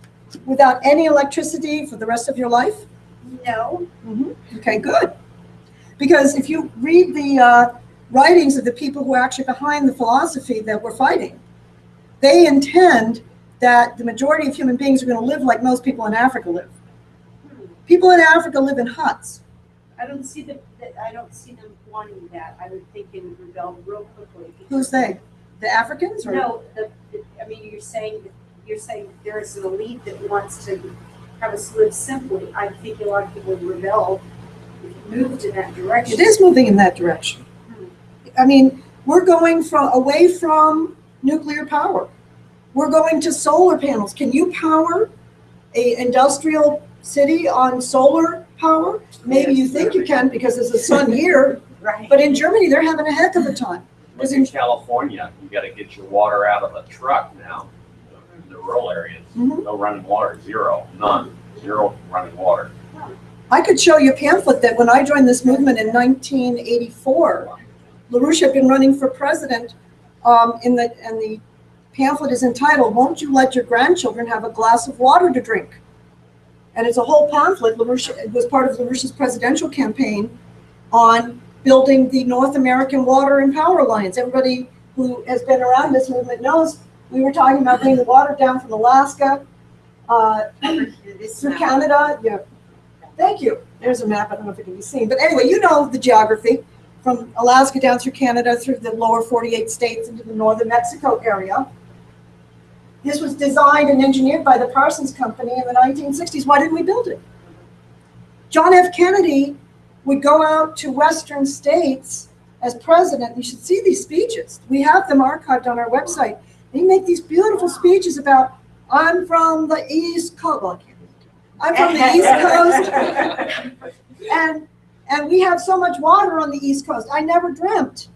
without any electricity for the rest of your life? No. Okay, good. Because if you read the writings of the people who are actually behind the philosophy that we're fighting, they intend that the majority of human beings are going to live like most people in Africa live. People in Africa live in huts. I don't see them wanting that. I would think they would rebel real quickly. Who's they? The Africans? Or? No, I mean, you're saying there's an elite that wants to have us live simply. I think a lot of people would rebel if it moved in that direction. It is moving in that direction. I mean, we're going away from nuclear power. We're going to solar panels. Can you power an industrial city on solar power? Maybe you think you can because there's a sun here, Right. but in Germany they're having a heck of a time. Look in California, you gotta get your water out of a truck now, in the rural areas. Mhm. No running water, zero, none, zero running water. I could show you a pamphlet that when I joined this movement in 1984, LaRouche had been running for president, and the pamphlet is entitled, "Won't You Let Your Grandchildren Have a Glass of Water to Drink?" And it's a whole pamphlet. LaRouche, it was part of LaRouche's presidential campaign on building the North American Water and Power Alliance. Everybody who has been around this movement knows we were talking about bringing the water down from Alaska through Canada. Yeah. Thank you. There's a map. I don't know if it can be seen. But anyway, you know the geography. From Alaska down through Canada, through the lower 48 states into the northern Mexico area. This was designed and engineered by the Parsons Company in the 1960s. Why didn't we build it? John F. Kennedy would go out to western states as president. You should see these speeches. We have them archived on our website. They make these beautiful speeches about, I'm from the East Coast. Well, I'm from the East Coast. And we have so much water on the East Coast. I never dreamt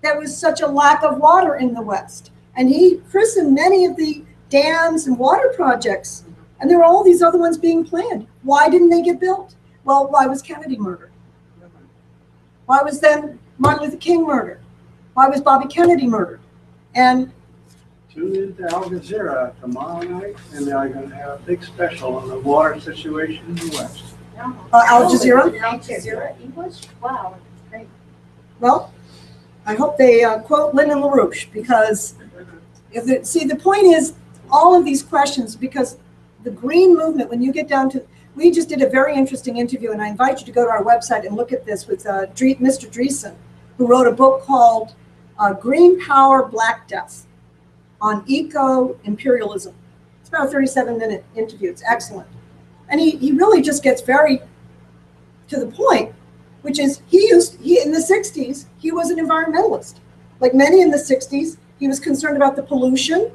there was such a lack of water in the West. And he christened many of the dams and water projects. And there were all these other ones being planned. Why didn't they get built? Well, why was Kennedy murdered? Why was then Martin Luther King murdered? Why was Bobby Kennedy murdered? And Tune into Al Jazeera tomorrow night, and they're going to have a big special on the water situation in the West. Al Jazeera? Al Jazeera English? Wow, great. Well, I hope they quote Lynn and LaRouche, because see, the point is all of these questions, because the green movement, when you get down to, we just did a very interesting interview, and I invite you to go to our website and look at this with Mr. Dreesen, who wrote a book called Green Power, Black Death on eco-imperialism. It's about a 37-minute interview. It's excellent. And he really just gets very to the point, which is he in the 60s, he was an environmentalist. Like many in the 60s, he was concerned about the pollution,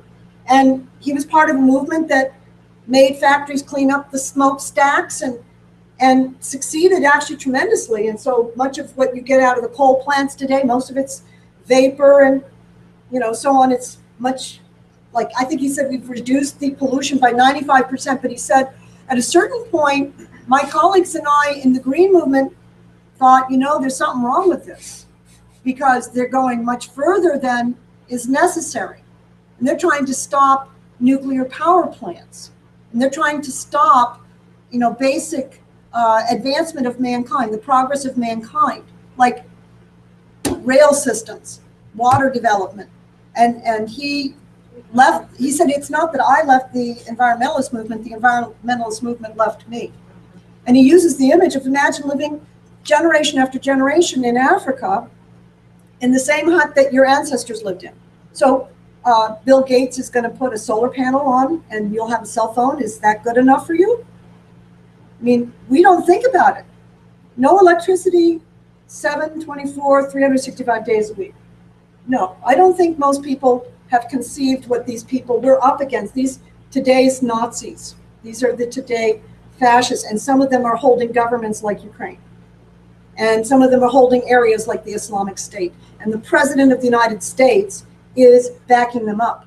and he was part of a movement that made factories clean up the smokestacks and succeeded actually tremendously. And so much of what you get out of the coal plants today, most of it's vapor and so on. It's much, like I think he said we've reduced the pollution by 95%, but he said at a certain point, my colleagues and I in the green movement thought, there's something wrong with this, because they're going much further than is necessary. And they're trying to stop nuclear power plants. And they're trying to stop, basic advancement of mankind, the progress of mankind, like rail systems, water development. And he said, it's not that I left the environmentalist movement left me. And he uses the image of, imagine living generation after generation in Africa in the same hut that your ancestors lived in. So Bill Gates is going to put a solar panel on and you'll have a cell phone. Is that good enough for you? I mean, we don't think about it. No electricity, 7/24, 365 days a week. No, I don't think most people have conceived what these people we're up against. Today's Nazis. These are the today fascists, and some of them are holding governments like Ukraine. And some of them are holding areas like the Islamic State. And the President of the United States is backing them up.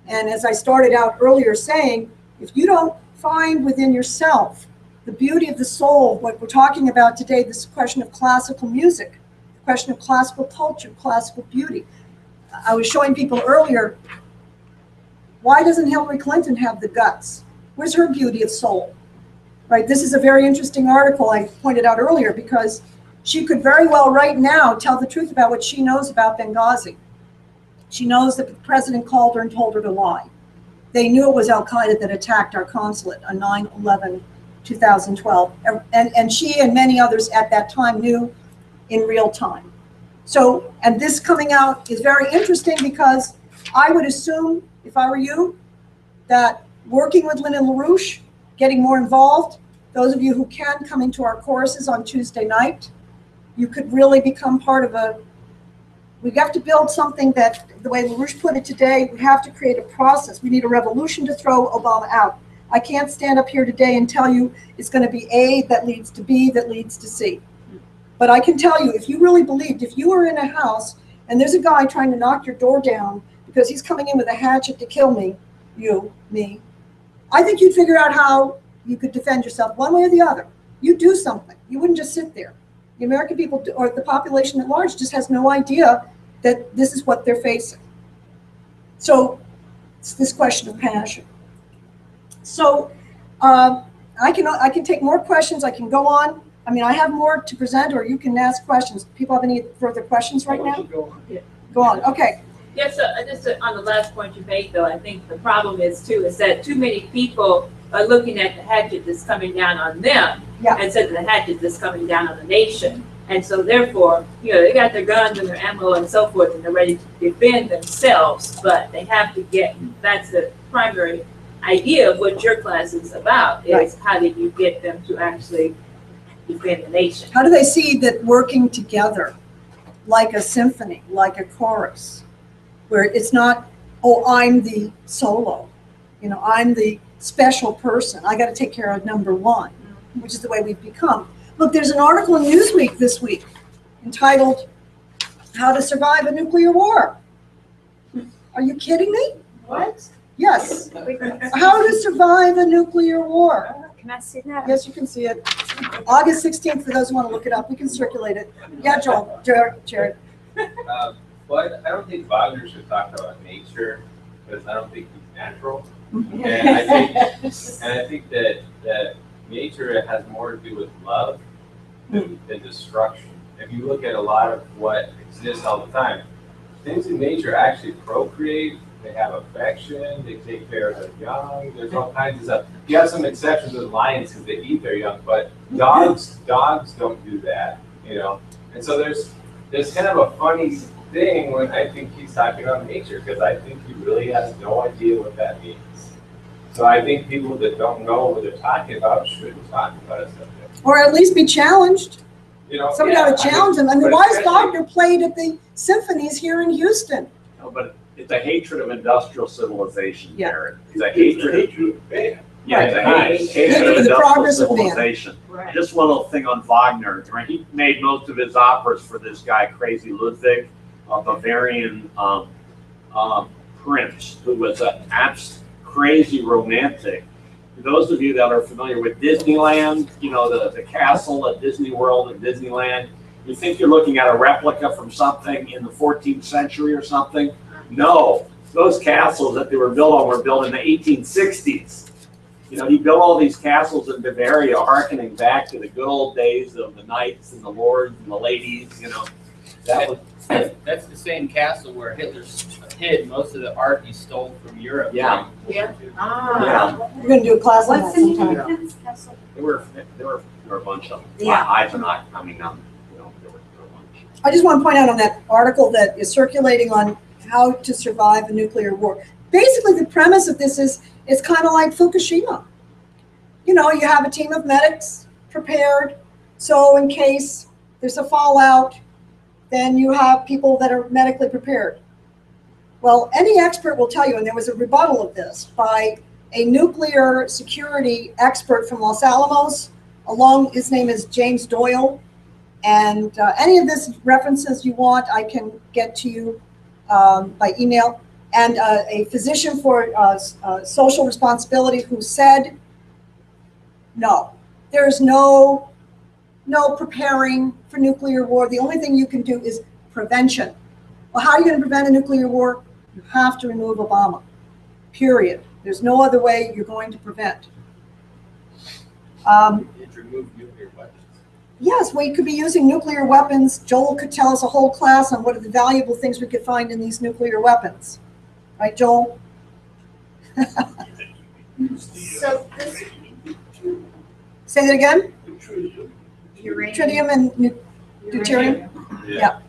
And as I started out earlier saying, if you don't find within yourself the beauty of the soul, what we're talking about today, this question of classical music, the question of classical culture, classical beauty. I was showing people earlier, why doesn't Hillary Clinton have the guts? Where's her beauty of soul? Right, this is a very interesting article I pointed out earlier, because she could very well right now tell the truth about what she knows about Benghazi. She knows that the president called her and told her to lie. They knew it was Al-Qaeda that attacked our consulate on 9/11/2012. And she and many others at that time knew in real time. So, and this coming out is very interesting, because I would assume, if I were you, that working with Lynn and LaRouche getting more involved. Those of you who can come into our courses on Tuesday night, you could really become part of we have to build something that, the way LaRouche put it today, we have to create a process. We need a revolution to throw Obama out. I can't stand up here today and tell you it's going to be A that leads to B that leads to C. But I can tell you, if you really believed, if you were in a house and there's a guy trying to knock your door down because he's coming in with a hatchet to kill me, me, I think you'd figure out how you could defend yourself one way or the other. You'd do something. You wouldn't just sit there. The American people, or the population at large, just has no idea that this is what they're facing. So it's this question of passion. So I can take more questions. I can go on. I mean, I have more to present, or you can ask questions. People have any further questions right now? Go on. Okay. Yes, just on the last point you made, though, I think the problem is that too many people are looking at the hatchet that's coming down on them instead of the hatchet that's coming down on the nation. And so therefore, they got their guns and their ammo and so forth, and they're ready to defend themselves, but they have to that's the primary idea of what your class is about, is how do you get them to actually defend the nation? How do they see that working together, like a symphony, like a chorus, where it's not, oh, I'm the solo, I'm the special person. I got to take care of number one, which is the way we've become. Look, there's an article in Newsweek this week entitled, How to Survive a Nuclear War. Are you kidding me? What? Yes. How to Survive a Nuclear War. Can I see that? Yes, you can see it. August 16th, for those who want to look it up. We can circulate it. Yeah, Joel, Jared. Well, I don't think Wagner should talk about nature, because I don't think he's natural. And I think that nature has more to do with love than destruction. If you look at a lot of what exists all the time, things in nature actually procreate, they have affection, they take care of their young, there's all kinds of stuff. You have some exceptions with lions because they eat their young, but dogs don't do that, And so there's kind of a funny thing when I think he's talking about nature, because I think he really has no idea what that means. So I think people that don't know what they're talking about shouldn't talk about it. Or at least be challenged. Somebody ought to challenge them. I mean, why is Wagner played at the symphonies here in Houston? No, but it's a hatred of industrial civilization, Jared. It's a hatred of man. Yeah, it's a hatred of industrial civilization. Right. Just one little thing on Wagner. He made most of his operas for this guy, Crazy Ludwig, a Bavarian prince who was an crazy romantic. For those of you that are familiar with Disneyland, the castle at Disney World and Disneyland, you think you're looking at a replica from something in the 14th century or something? No, those castles that they were built on were built in the 1860s. He built all these castles in Bavaria, harkening back to the good old days of the knights and the lords and the ladies. That's the same castle where Hitler hid most of the art he stole from Europe. Yeah. We're going to do a class on that What's the name sometime. of this castle? There were a bunch of them. Yeah. Eyes are not coming on. There were a bunch. I just want to point out on that article that is circulating on how to survive a nuclear war. Basically, the premise of this is it's kind of like Fukushima. You have a team of medics prepared, so in case there's a fallout, then you have people that are medically prepared. Well, any expert will tell you, and there was a rebuttal of this by a nuclear security expert from Los Alamos, his name is James Doyle, and any of this references you want, I can get to you by email, and a physician for social responsibility who said, no, there's no preparing for nuclear war. The only thing you can do is prevention. Well, how are you going to prevent a nuclear war? You have to remove Obama, period. There's no other way you're going to prevent. Remove nuclear weapons. Yes, we could be using nuclear weapons. Joel could tell us a whole class on what are the valuable things we could find in these nuclear weapons. Right, Joel? So this Say that again? uranium. Tritium and deuterium? Yeah.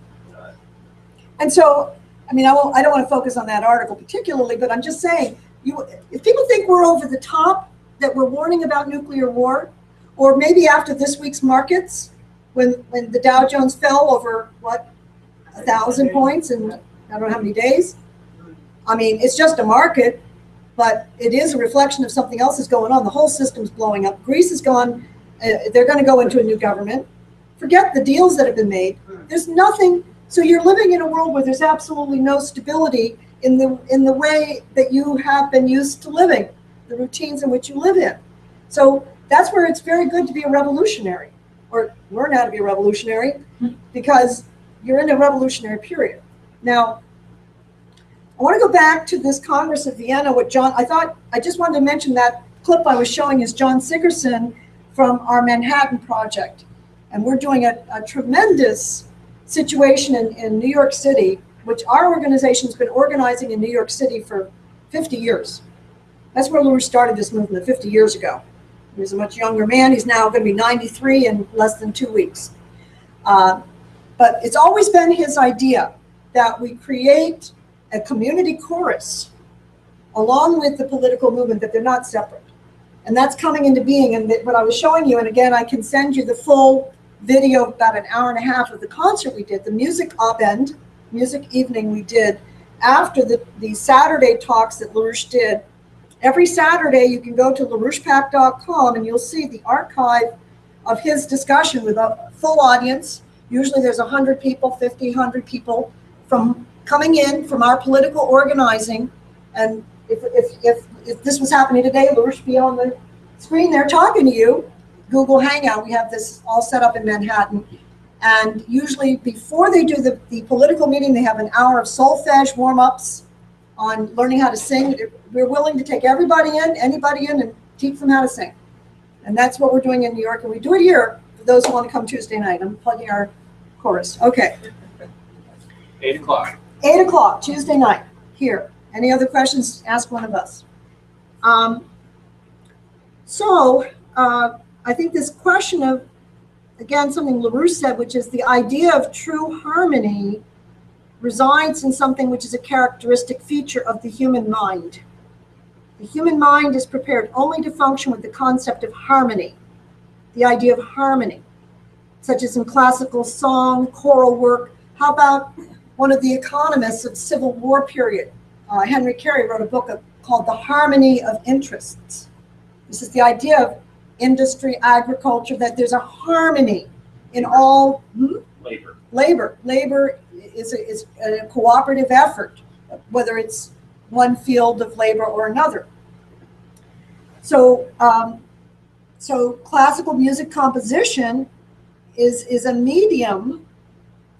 And so, I don't want to focus on that article particularly, but I'm just saying, if people think we're over the top, that we're warning about nuclear war, or maybe after this week's markets, when the Dow Jones fell over, what, 1,000 points in I don't know how many days? I mean, it's just a market, but it is a reflection of something else is going on. The whole system's blowing up. Greece is gone. They're going to go into a new government. Forget the deals that have been made. There's nothing. So you're living in a world where there's absolutely no stability in the way that you have been used to living, the routines in which you live in. So that's where it's very good to be a revolutionary, or learn how to be a revolutionary, because you're in a revolutionary period. Now, I want to go back to this Congress of Vienna with John. I just wanted to mention that clip I was showing is John Sigerson from our Manhattan Project. And we're doing a tremendous situation in New York City, which our organization's been organizing in New York City for 50 years. That's where LaRouche started this movement 50 years ago. He was a much younger man. He's now going to be 93 in less than 2 weeks. But it's always been his idea that we create a community chorus along with the political movement, that they're not separate. And that's coming into being. And what I was showing you, and again, I can send you the full video, about an hour and a half of the concert we did, the music op-ed, music evening we did after the Saturday talks that LaRouche did. Every Saturday you can go to LaRouchePack.com and you'll see the archive of his discussion with a full audience. Usually there's 100 people, 50, 100 people from coming in from our political organizing. And if this was happening today, LaRouche would be on the screen there talking to you. Google Hangout, we have this all set up in Manhattan. And usually before they do the political meeting, they have an hour of solfege warm-ups on learning how to sing. We're willing to take anybody in and teach them how to sing. And that's what we're doing in New York. And we do it here for those who want to come Tuesday night. I'm plugging our chorus. Okay. 8 o'clock. 8 o'clock, Tuesday night, here. Any other questions, ask one of us. I think this question of, again, something LaRouche said, which is the idea of true harmony resides in something which is a characteristic feature of the human mind. The human mind is prepared only to function with the concept of harmony, the idea of harmony, such as in classical song, choral work. How about one of the economists of the Civil War period, Henry Carey, wrote a book called The Harmony of Interests. This is the idea of industry, agriculture, that there's a harmony in all labor. Labor is a cooperative effort, whether it's one field of labor or another. So classical music composition is a medium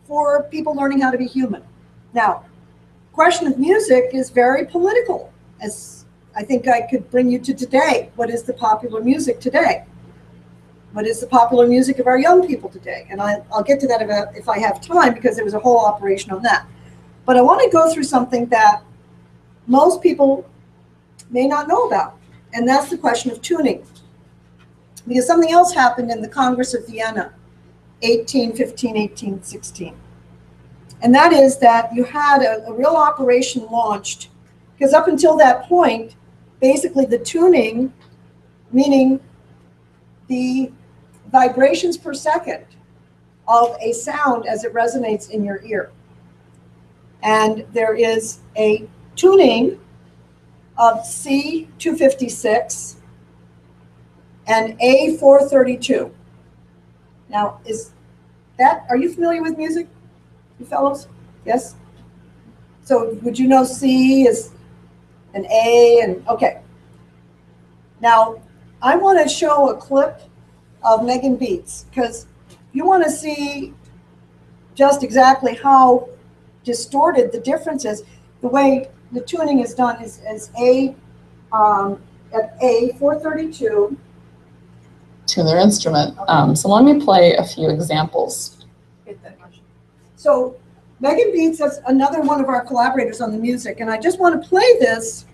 for people learning how to be human. Now, question of music is very political, as I think I could bring you to today. What is the popular music today? What is the popular music of our young people today? And I'll get to that if I have time, because there was a whole operation on that. But I want to go through something that most people may not know about, and that's the question of tuning. Because something else happened in the Congress of Vienna, 1815, 1816. And that is that you had a real operation launched, because up until that point, basically the tuning, meaning the vibrations per second of a sound as it resonates in your ear. And there is a tuning of C256 and A432. Now, are you familiar with music, you fellows? Yes? So would you know C is an A and okay. Now, I want to show a clip of Megan Beats, because you want to see just exactly how distorted the difference is. The way the tuning is done is A at A432. To their instrument. So let me play a few examples. So Megan Beats is another one of our collaborators on the music, and I just want to play this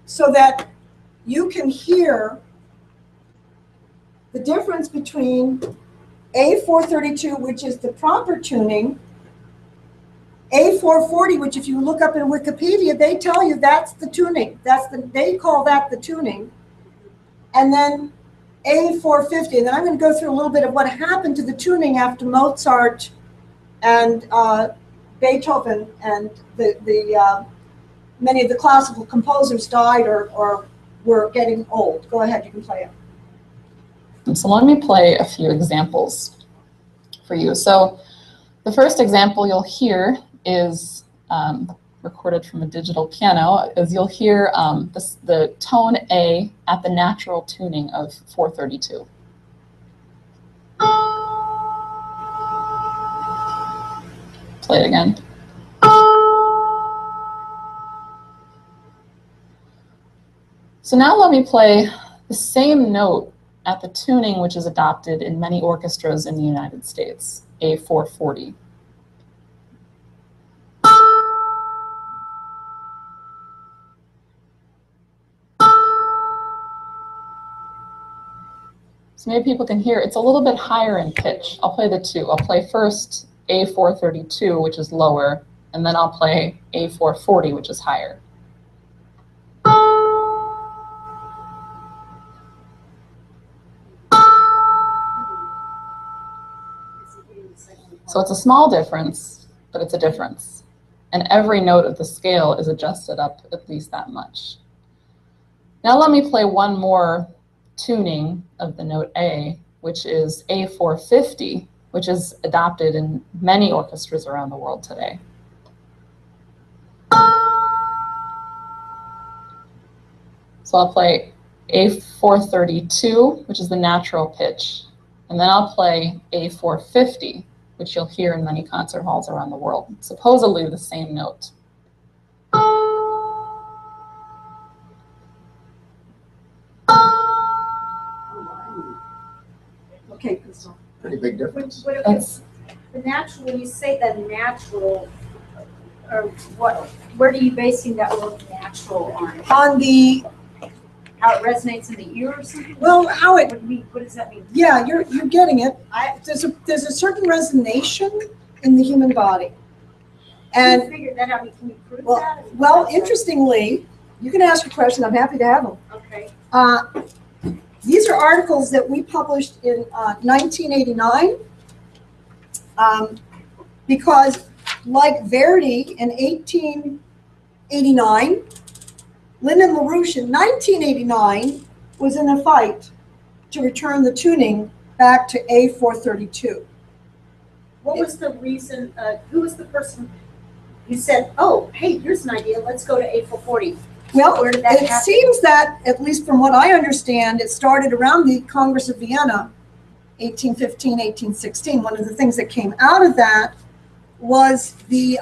so that you can hear the difference between A432, which is the proper tuning, A440, which if you look up in Wikipedia, they tell you that's the tuning. They call that the tuning. and then A450. And then I'm going to go through a little bit of what happened to the tuning after Mozart and Beethoven and many of the classical composers died or were getting old. Go ahead, you can play it. So let me play a few examples for you. So the first example you'll hear is recorded from a digital piano, is you'll hear the tone A at the natural tuning of 432. Play it again. So now let me play the same note at the tuning which is adopted in many orchestras in the United States, A440. So maybe people can hear it's a little bit higher in pitch. I'll play the two. I'll play first A432, which is lower, and then I'll play A440, which is higher. So it's a small difference, but it's a difference. And every note of the scale is adjusted up at least that much. Now let me play one more tuning of the note A, which is A450, which is adopted in many orchestras around the world today. So I'll play A432, which is the natural pitch, and then I'll play A450, which you'll hear in many concert halls around the world, supposedly the same note. Okay, Crystal. Pretty big difference. The natural, when you say the natural, or where are you basing that word natural on? On the, How it resonates in the ear or something? well, how it, What does that mean? yeah, you're getting it. There's a certain resonation in the human body. Can you And figure that out? Can you prove well, that? well, interestingly, you can ask a question. I'm happy to have them. Okay. These are articles that we published in 1989 because, like Verdi in 1889, Lynn and LaRouche in 1989 was in a fight to return the tuning back to A432. What was the reason, who was the person who said, oh, hey, here's an idea, let's go to A440? Well, Where did that it happen? seems that, at least from what I understand, it started around the Congress of Vienna, 1815, 1816. One of the things that came out of that was the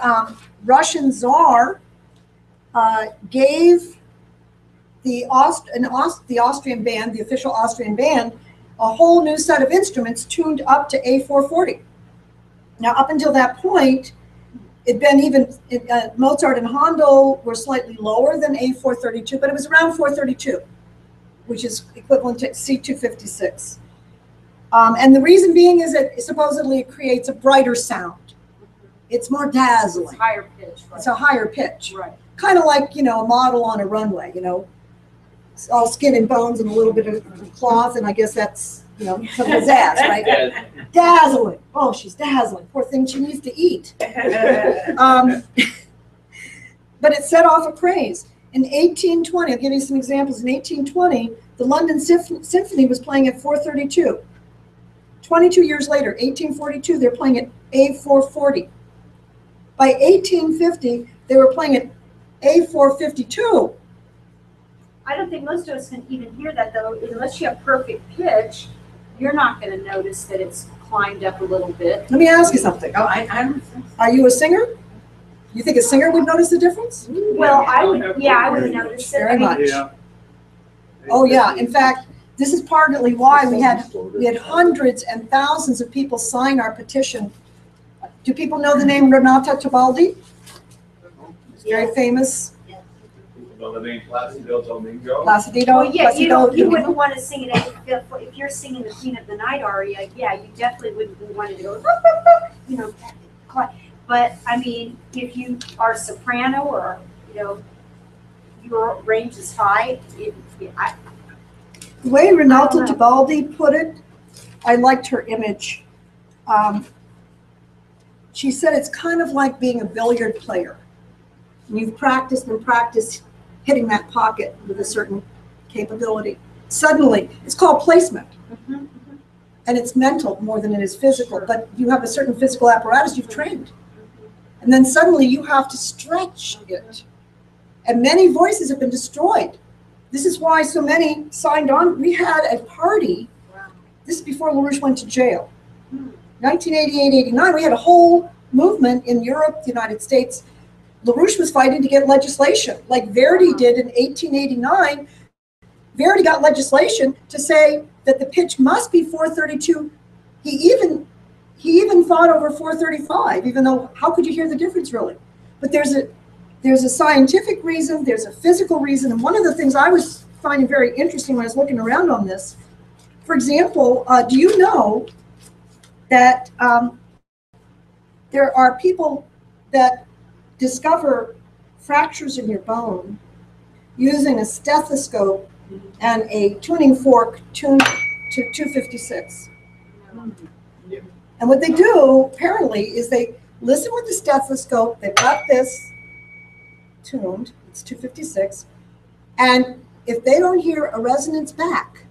Russian Tsar gave the Austrian band, the official Austrian band, a whole new set of instruments tuned up to A440. Now, up until that point, it'd been even, Mozart and Handel were slightly lower than A432, but it was around 432, which is equivalent to C256. And the reason being is that supposedly it creates a brighter sound. It's more dazzling. It's higher pitch. Right? It's a higher pitch. Right. Kind of like, a model on a runway, it's all skin and bones and a little bit of cloth, and I guess that's, some pizzazz, right? Yeah. Dazzling. Oh, she's dazzling. Poor thing, she needs to eat. But it set off a craze. In 1820, I'll give you some examples. In 1820, the London Symphony was playing at 432. 22 years later, 1842, they're playing at A440. By 1850, they were playing at A452. I don't think most of us can even hear that, though. Unless you have perfect pitch, you're not going to notice that it's climbed up a little bit. Let me ask you something. Oh, I'm. Are you a singer? You think a singer would notice the difference? Well, I would notice it. Very much. Yeah. Oh, yeah. In fact, this is partly why we had hundreds and thousands of people sign our petition. Do people know the name Renata Tebaldi? Very famous. Know the name Placido Domingo? Placido. Well, yeah, you Domingo. wouldn't want to sing it if you're singing the Queen of the Night aria. Yeah, you definitely wouldn't want to go, But I mean, if you are soprano or your range is high, The way Renata Tibaldi put it, I liked her image. She said it's kind of like being a billiard player. And you've practiced and practiced hitting that pocket with a certain capability. Suddenly, it's called placement. And it's mental more than it is physical, but you have a certain physical apparatus you've trained. And then suddenly you have to stretch it. And many voices have been destroyed. This is why so many signed on. We had a party, this is before LaRouche went to jail. 1988, 89, we had a whole movement in Europe, the United States. LaRouche was fighting to get legislation, like Verdi did in 1889. Verdi got legislation to say that the pitch must be 432. He even fought over 435, even though how could you hear the difference really? But there's a scientific reason, there's a physical reason, and one of the things I was finding very interesting when I was looking around on this, for example, do you know that there are people that discover fractures in your bone using a stethoscope and a tuning fork tuned to 256. And what they do, apparently, is they listen with the stethoscope, they've got this tuned, it's 256, and if they don't hear a resonance back,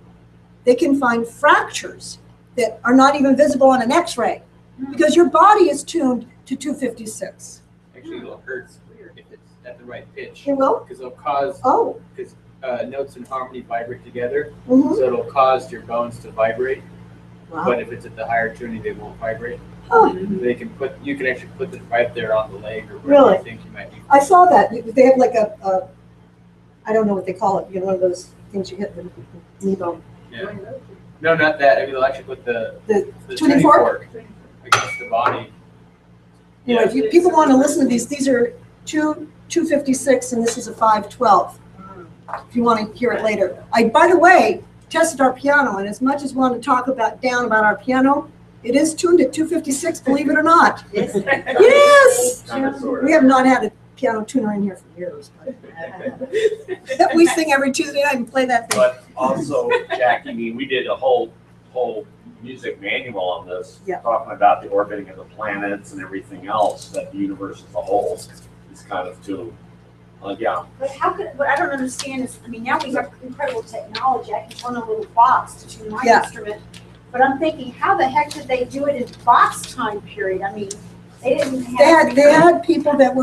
they can find fractures that are not even visible on an x-ray, because your body is tuned to 256. Actually, it'll hurt if it's at the right pitch. It will? Because it'll cause, because notes in harmony vibrate together, so it'll cause your bones to vibrate. Wow. But if it's at the higher tuning, they won't vibrate. You can actually put it right there on the leg or wherever you think you might need. I saw that. They have like a I don't know what they call it, one of those things you hit the knee bone. Yeah. No, not that. I mean, they'll actually put the tuning fork against the body. Anyway, if people want to listen to these are 256 and this is a 512. If you want to hear it later. By the way, tested our piano, and as much as we want to talk about our piano, it is tuned at 256, believe it or not. Yes. We have not had a piano tuner in here for years. But we sing every Tuesday night and play that thing. But also, Jackie, I mean, we did a whole music manual on this, talking about the orbiting of the planets and everything else, that the universe as a whole is kind of tuned. But what I don't understand is, I mean, now we have incredible technology. I can turn a little box to tune my instrument. But I'm thinking, how the heck did they do it in Bach's time period? I mean, they didn't have. They had people that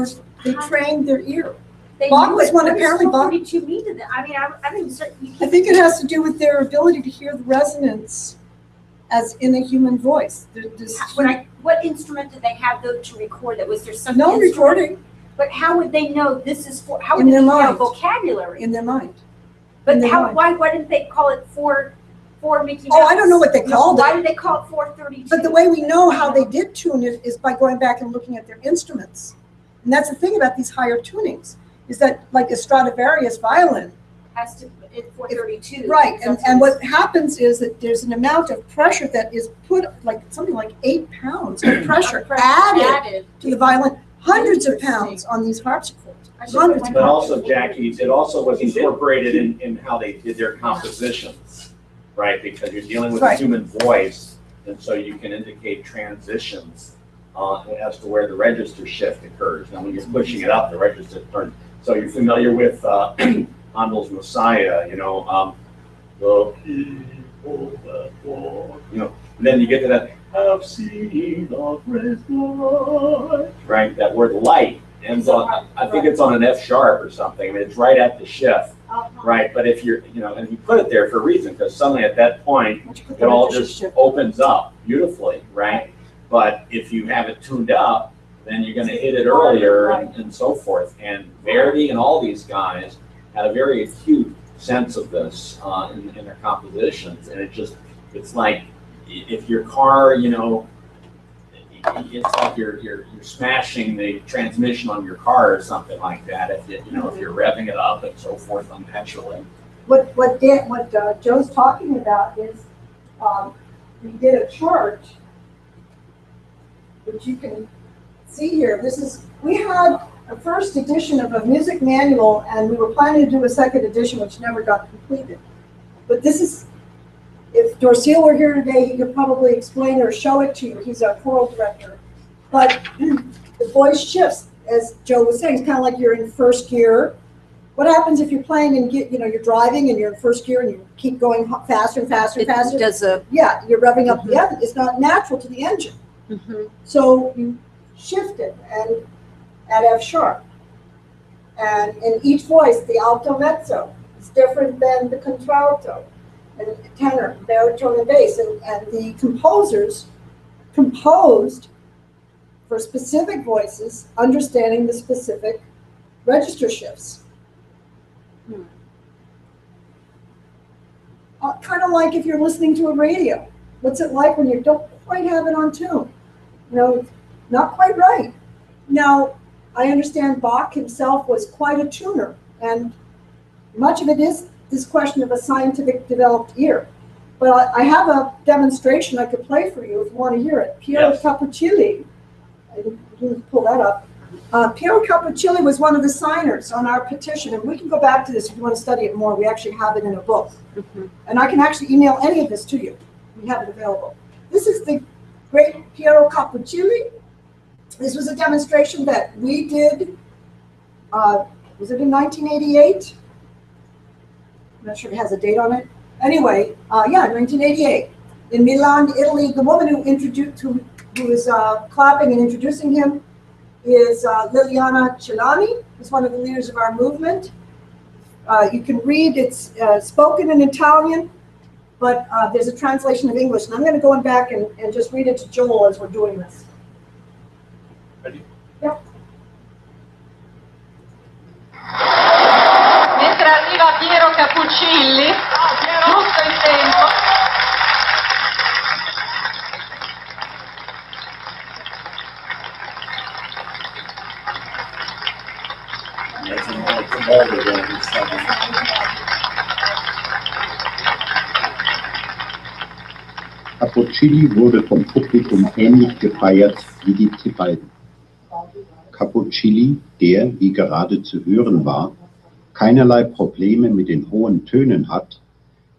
they trained their ear. Bach was one, apparently. What does 442 mean to them? I mean, I think it has to do with their ability to hear the resonance as in a human voice. What instrument did they have though to record that? Was there some recording? But how would they know this is for? How would they know vocabulary? In their mind. But why didn't they call it four Mickey Mouse? Oh, I don't know what they called it. Why did they call it 432? But the way we know how they did tune it is by going back and looking at their instruments. And that's the thing about these higher tunings, is that like a Stradivarius violin has to at 432. Right, and what happens is that there's an amount of pressure that is put, like something like 8 pounds of pressure added to the violin. Hundreds of pounds on these harpsichords. But also, Jackie, it also was incorporated in how they did their compositions, right? Because you're dealing with a human voice, and so you can indicate transitions as to where the register shift occurs. Now, when you're pushing it up, the register turns. So you're familiar with Handel's Messiah, then you get to that. I've seen the light. Right, that word light ends on, I think it's on an F sharp or something. I mean, it's right at the shift, right? But if you're, and you put it there for a reason, because suddenly at that point, it all just opens up beautifully, right? But if you have it tuned up, then you're going to hit it earlier and so forth. And Verdi and all these guys had a very acute sense of this in their compositions, and it's like, if your car, it's like you're smashing the transmission on your car or something like that. If you're revving it up and so forth unnaturally. What Joe's talking about is we did a chart, which you can see here. We had a first edition of a music manual, and we were planning to do a second edition, which never got completed. But this is, if Dorceel were here today, he could probably explain or show it to you. He's our choral director. But the voice shifts, as Joe was saying. It's kind of like you're in first gear. What happens if you're playing and you're driving and you're in first gear and you keep going faster and faster and faster? Yeah, you're revving up the engine. It's not natural to the engine. So you shift it and at F sharp. And in each voice, the alto mezzo is different than the contralto and tenor, baritone, and bass. And the composers composed for specific voices, understanding the specific register shifts. Kind of like if you're listening to a radio. What's it like when you don't quite have it on tune? Not quite right. Now, I understand Bach himself was quite a tuner, and much of it is this question of a scientific developed ear. But I have a demonstration I could play for you if you want to hear it. Piero Cappuccilli, I didn't pull that up. Piero Cappuccilli was one of the signers on our petition, and we can go back to this if you want to study it more. We actually have it in a book. And I can actually email any of this to you. We have it available. This is the great Piero Cappuccilli. This was a demonstration that we did, was it in 1988? I'm not sure if it has a date on it. Anyway, yeah, 1988. In Milan, Italy, the woman who was clapping and introducing him is Liliana Celani, who's one of the leaders of our movement. You can read, it's spoken in Italian, but there's a translation of English. And I'm going to go back and just read it to Joel as we're doing this. Ready? Yep. Mentre arriva Piero Cappuccilli, giusto in tempo. Cappuccilli wurde vom Publikum ähnlich gefeiert wie die Tebalden. Cappuccilli, der, wie gerade zu hören war, keinerlei Probleme mit den hohen Tönen hat,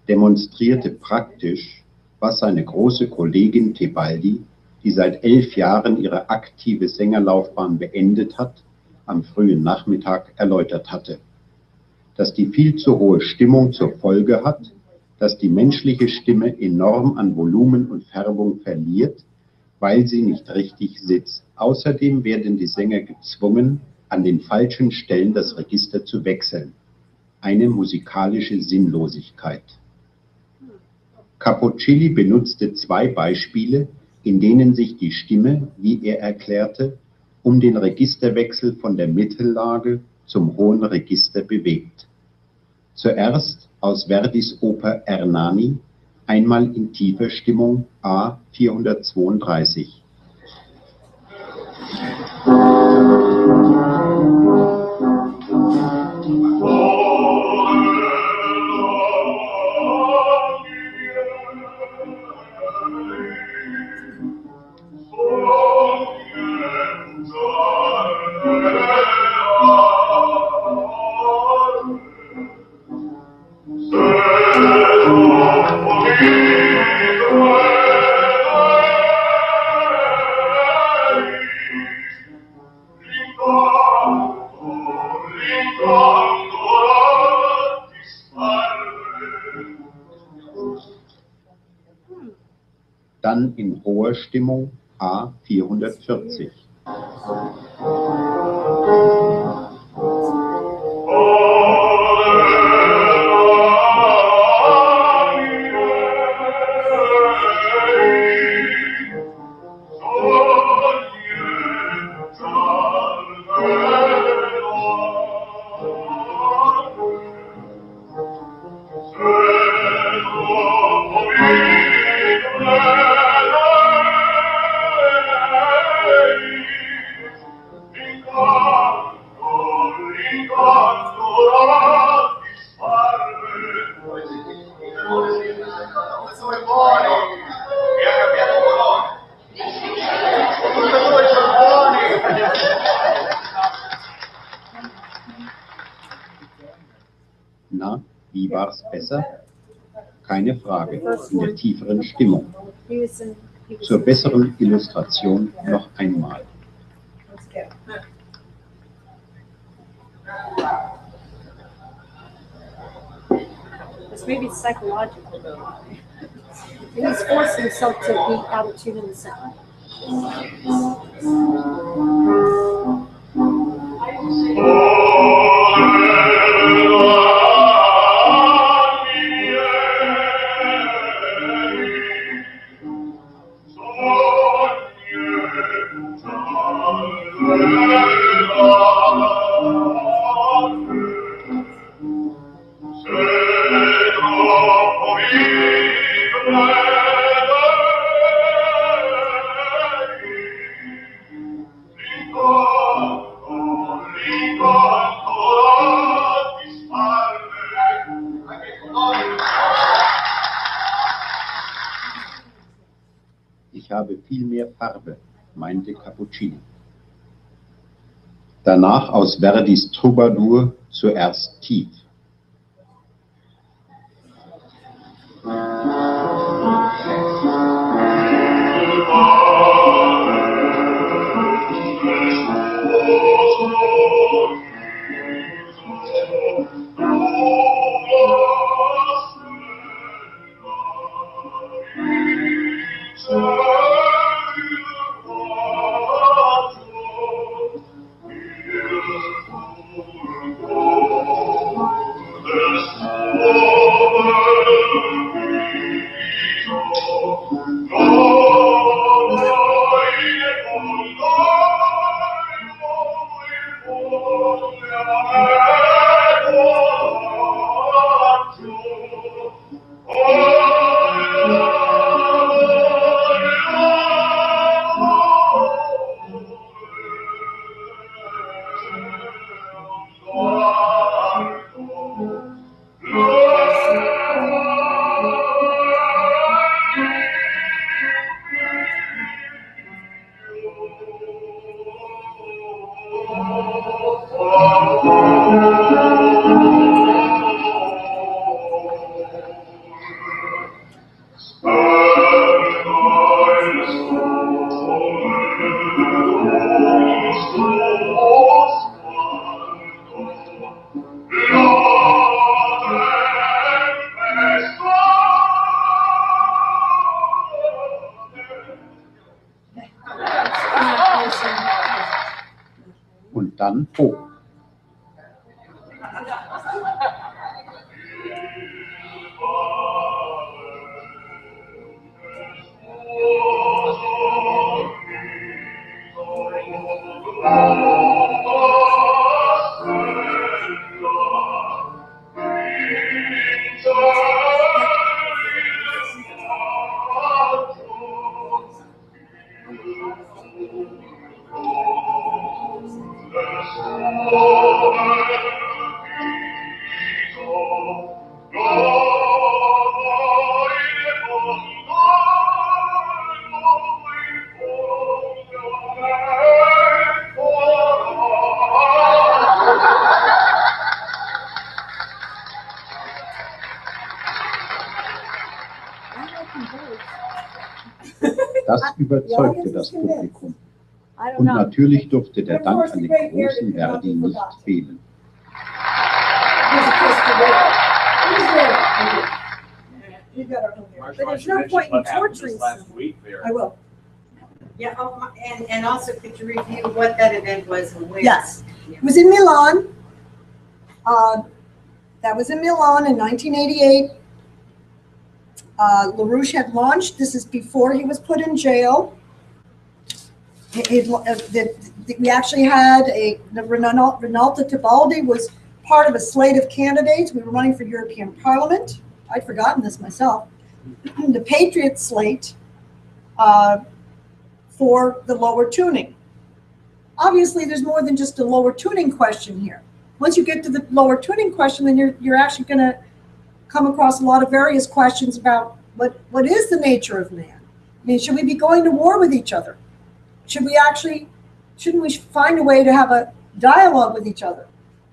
demonstrierte praktisch, was seine große Kollegin Tebaldi, die seit 11 Jahren ihre aktive Sängerlaufbahn beendet hat, am frühen Nachmittag erläutert hatte. Dass die viel zu hohe Stimmung zur Folge hat, dass die menschliche Stimme enorm an Volumen und Färbung verliert, weil sie nicht richtig sitzt. Außerdem werden die Sänger gezwungen, an den falschen Stellen das Register zu wechseln. Eine musikalische Sinnlosigkeit. Cappuccilli benutzte 2 Beispiele, in denen sich die Stimme, wie er erklärte, um den Registerwechsel von der Mittellage zum hohen Register bewegt. Zuerst aus Verdis Oper Ernani, einmal in tiefer Stimmung A 432. Dann in hoher Stimmung A 440. Na, wie war's besser? keine Frage, in der tieferen Stimmung. Zur besseren Illustration noch einmal. It's maybe psychological though. He's forced himself to be out of tune in the sound. Ich habe viel mehr Farbe, meinte Cappuccino. Danach aus Verdis Troubadour zuerst tief. Und dann hoch. Das überzeugte das Publikum. Und natürlich durfte der Dank an den großen Verdi nicht fehlen. But there's no point in torturing someone. I will. Yeah, and also could you review what that event was and where? Yes, it was in Milan. That was in Milan in 1988. LaRouche had launched. This is before he was put in jail. We actually had Rinaldo Tibaldi was part of a slate of candidates. We were running for European Parliament. I'd forgotten this myself. The Patriot slate for the lower tuning. Obviously, there's more than just a lower tuning question here. Once you get to the lower tuning question, then you're actually going to come across a lot of various questions about what is the nature of man. I mean, should we be going to war with each other? Shouldn't we find a way to have a dialogue with each other?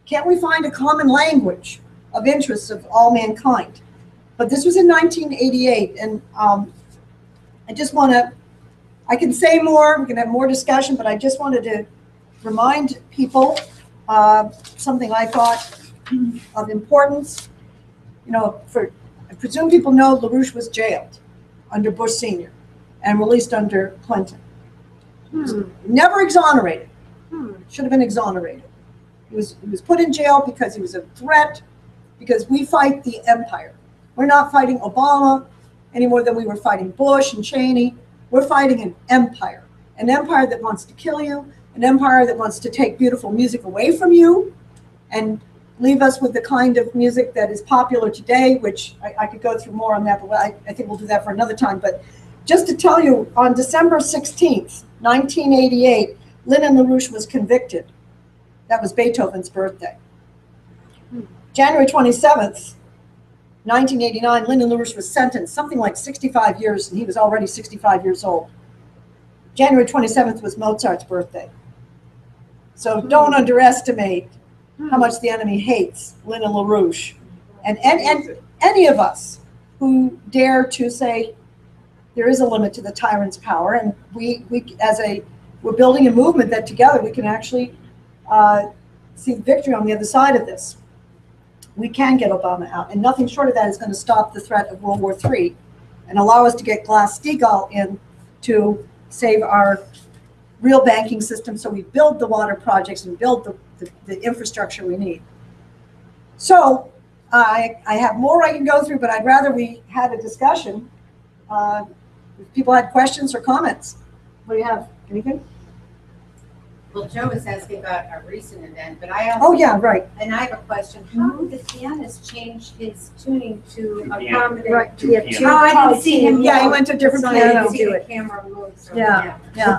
Can't we find a common language of interests of all mankind? But this was in 1988, and I just want to, I can say more, we can have more discussion, but I just wanted to remind people something I thought of importance. You know, I presume people know LaRouche was jailed under Bush Sr. and released under Clinton. Never exonerated. Should have been exonerated. He was put in jail because he was a threat, because we fight the empire. We're not fighting Obama any more than we were fighting Bush and Cheney. We're fighting an empire that wants to kill you, an empire that wants to take beautiful music away from you and leave us with the kind of music that is popular today, which I could go through more on that, but I think we'll do that for another time. But just to tell you, on December 16th, 1988, Lyndon LaRouche was convicted. That was Beethoven's birthday. January 27th, 1989, Lyndon LaRouche was sentenced something like 65 years, and he was already 65 years old. January 27th was Mozart's birthday. So don't underestimate how much the enemy hates Lyndon LaRouche. And any of us who dare to say there is a limit to the tyrant's power, and we're building a movement that together we can actually see victory on the other side of this. We can get Obama out, and nothing short of that is going to stop the threat of World War III and allow us to get Glass-Steagall in to save our real banking system, so we build the water projects and build the infrastructure we need. So I have more I can go through, but I'd rather we had a discussion. If people had questions or comments. What do you have? Anything? Well, Joe was asking about a recent event, but I also. Oh, yeah, right. And I have a question. How did the pianist change his tuning to accommodate? Right. Oh, I didn't see him. Yeah, he went to a different piano. The camera moves. So Yeah.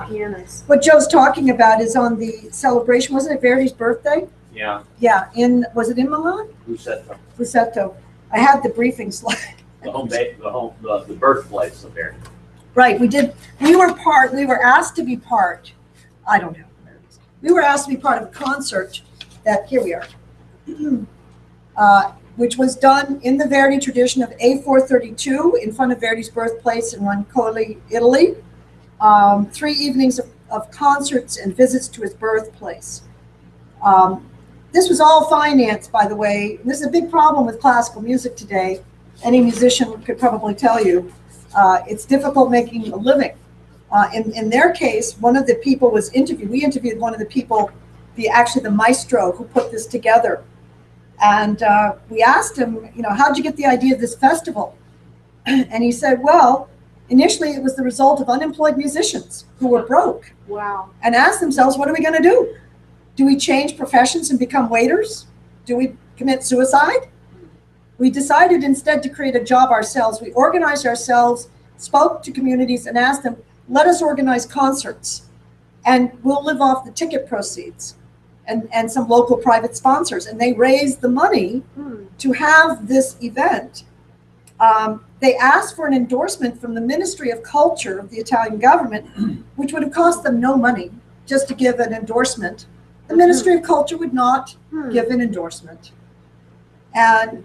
Pianist. What Joe's talking about is on the celebration. Wasn't it Verdi's birthday? Yeah. Yeah. Was it in Milan? Bussetto. I had the briefing slide. The birthplace of Verdi. Right. We were asked to be part. I don't know. We were asked to be part of a concert that, here we are, which was done in the Verdi tradition of A432 in front of Verdi's birthplace in Roncoli, Italy. 3 evenings of concerts and visits to his birthplace. This was all financed, by the way. This is a big problem with classical music today. Any musician could probably tell you. It's difficult making a living. In their case, one of the people was interviewed. We interviewed one of the people, actually the maestro who put this together. And we asked him, how'd you get the idea of this festival? And he said, well, initially it was the result of unemployed musicians who were broke. Wow. And asked themselves, what are we going to do? Do we change professions and become waiters? Do we commit suicide? We decided instead to create a job ourselves. We organized ourselves, spoke to communities and asked them, let us organize concerts and we'll live off the ticket proceeds and some local private sponsors. And they raised the money to have this event. They asked for an endorsement from the Ministry of Culture of the Italian government, which would have cost them no money just to give an endorsement. The Ministry of Culture would not give an endorsement. And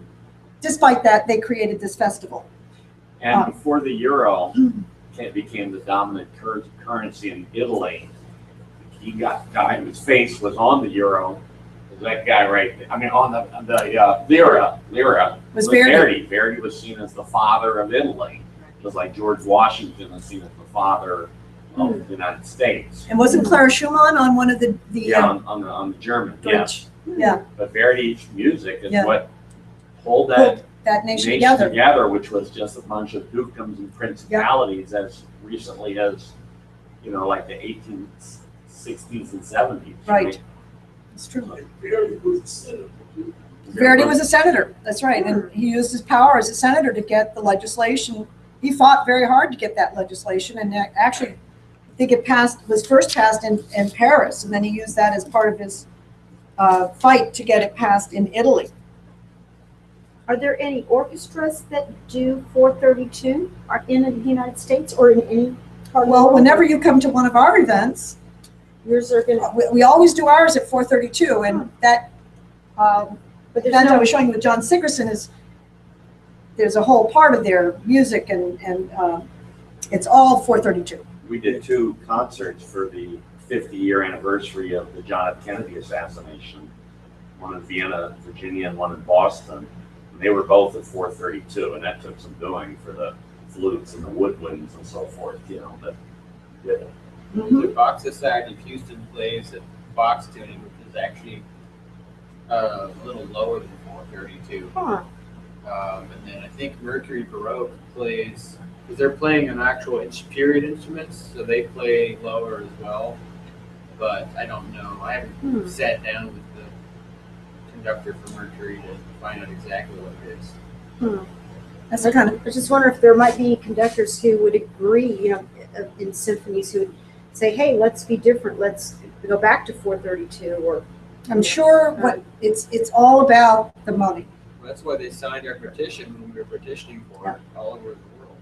despite that, they created this festival. And before the euro became the dominant currency in Italy, he got a guy whose face was on the euro. That guy right there. I mean, on the lira was Verdi. Verdi was seen as the father of Italy. It was like George Washington was seen as the father of the United States. And wasn't Clara Schumann on one of the on the German? Bridge. Yeah. But Verdi's music is what pulled that nation together, which was just a bunch of dukedoms and principalities as recently as, like the 1860s and 70s. Right. It's true. Verdi was a senator. That's right. And he used his power as a senator to get the legislation. He fought very hard to get that legislation. And actually, I think it was first passed in Paris. And then he used that as part of his fight to get it passed in Italy. Are there any orchestras that do 432 are in the United States or in any part of the world? Well, whenever you come to one of our events, yours are going to. We always do ours at 432, and that. But that I was showing you with John Sigerson is there's a whole part of their music, and it's all 432. We did 2 concerts for the 50-year anniversary of the John F. Kennedy assassination, one in Vienna, Virginia, and one in Boston. And they were both at 432, and that took some doing for the flutes and the woodwinds and so forth, you know, but did it. The Bach Society of Houston plays at box tuning, which is actually a little lower than 432. Huh. And then I think Mercury Baroque plays, because they're playing an actual period instruments, so they play lower as well. But I don't know. I haven't sat down with the conductor for Mercury to find out exactly what it is. That's the kind of. I just wonder if there might be conductors who would agree, you know, in symphonies who would say, "Hey, let's be different. Let's go back to 432." Or I'm sure what it's all about the money. Well, that's why they signed our petition when we were petitioning for it all over the world.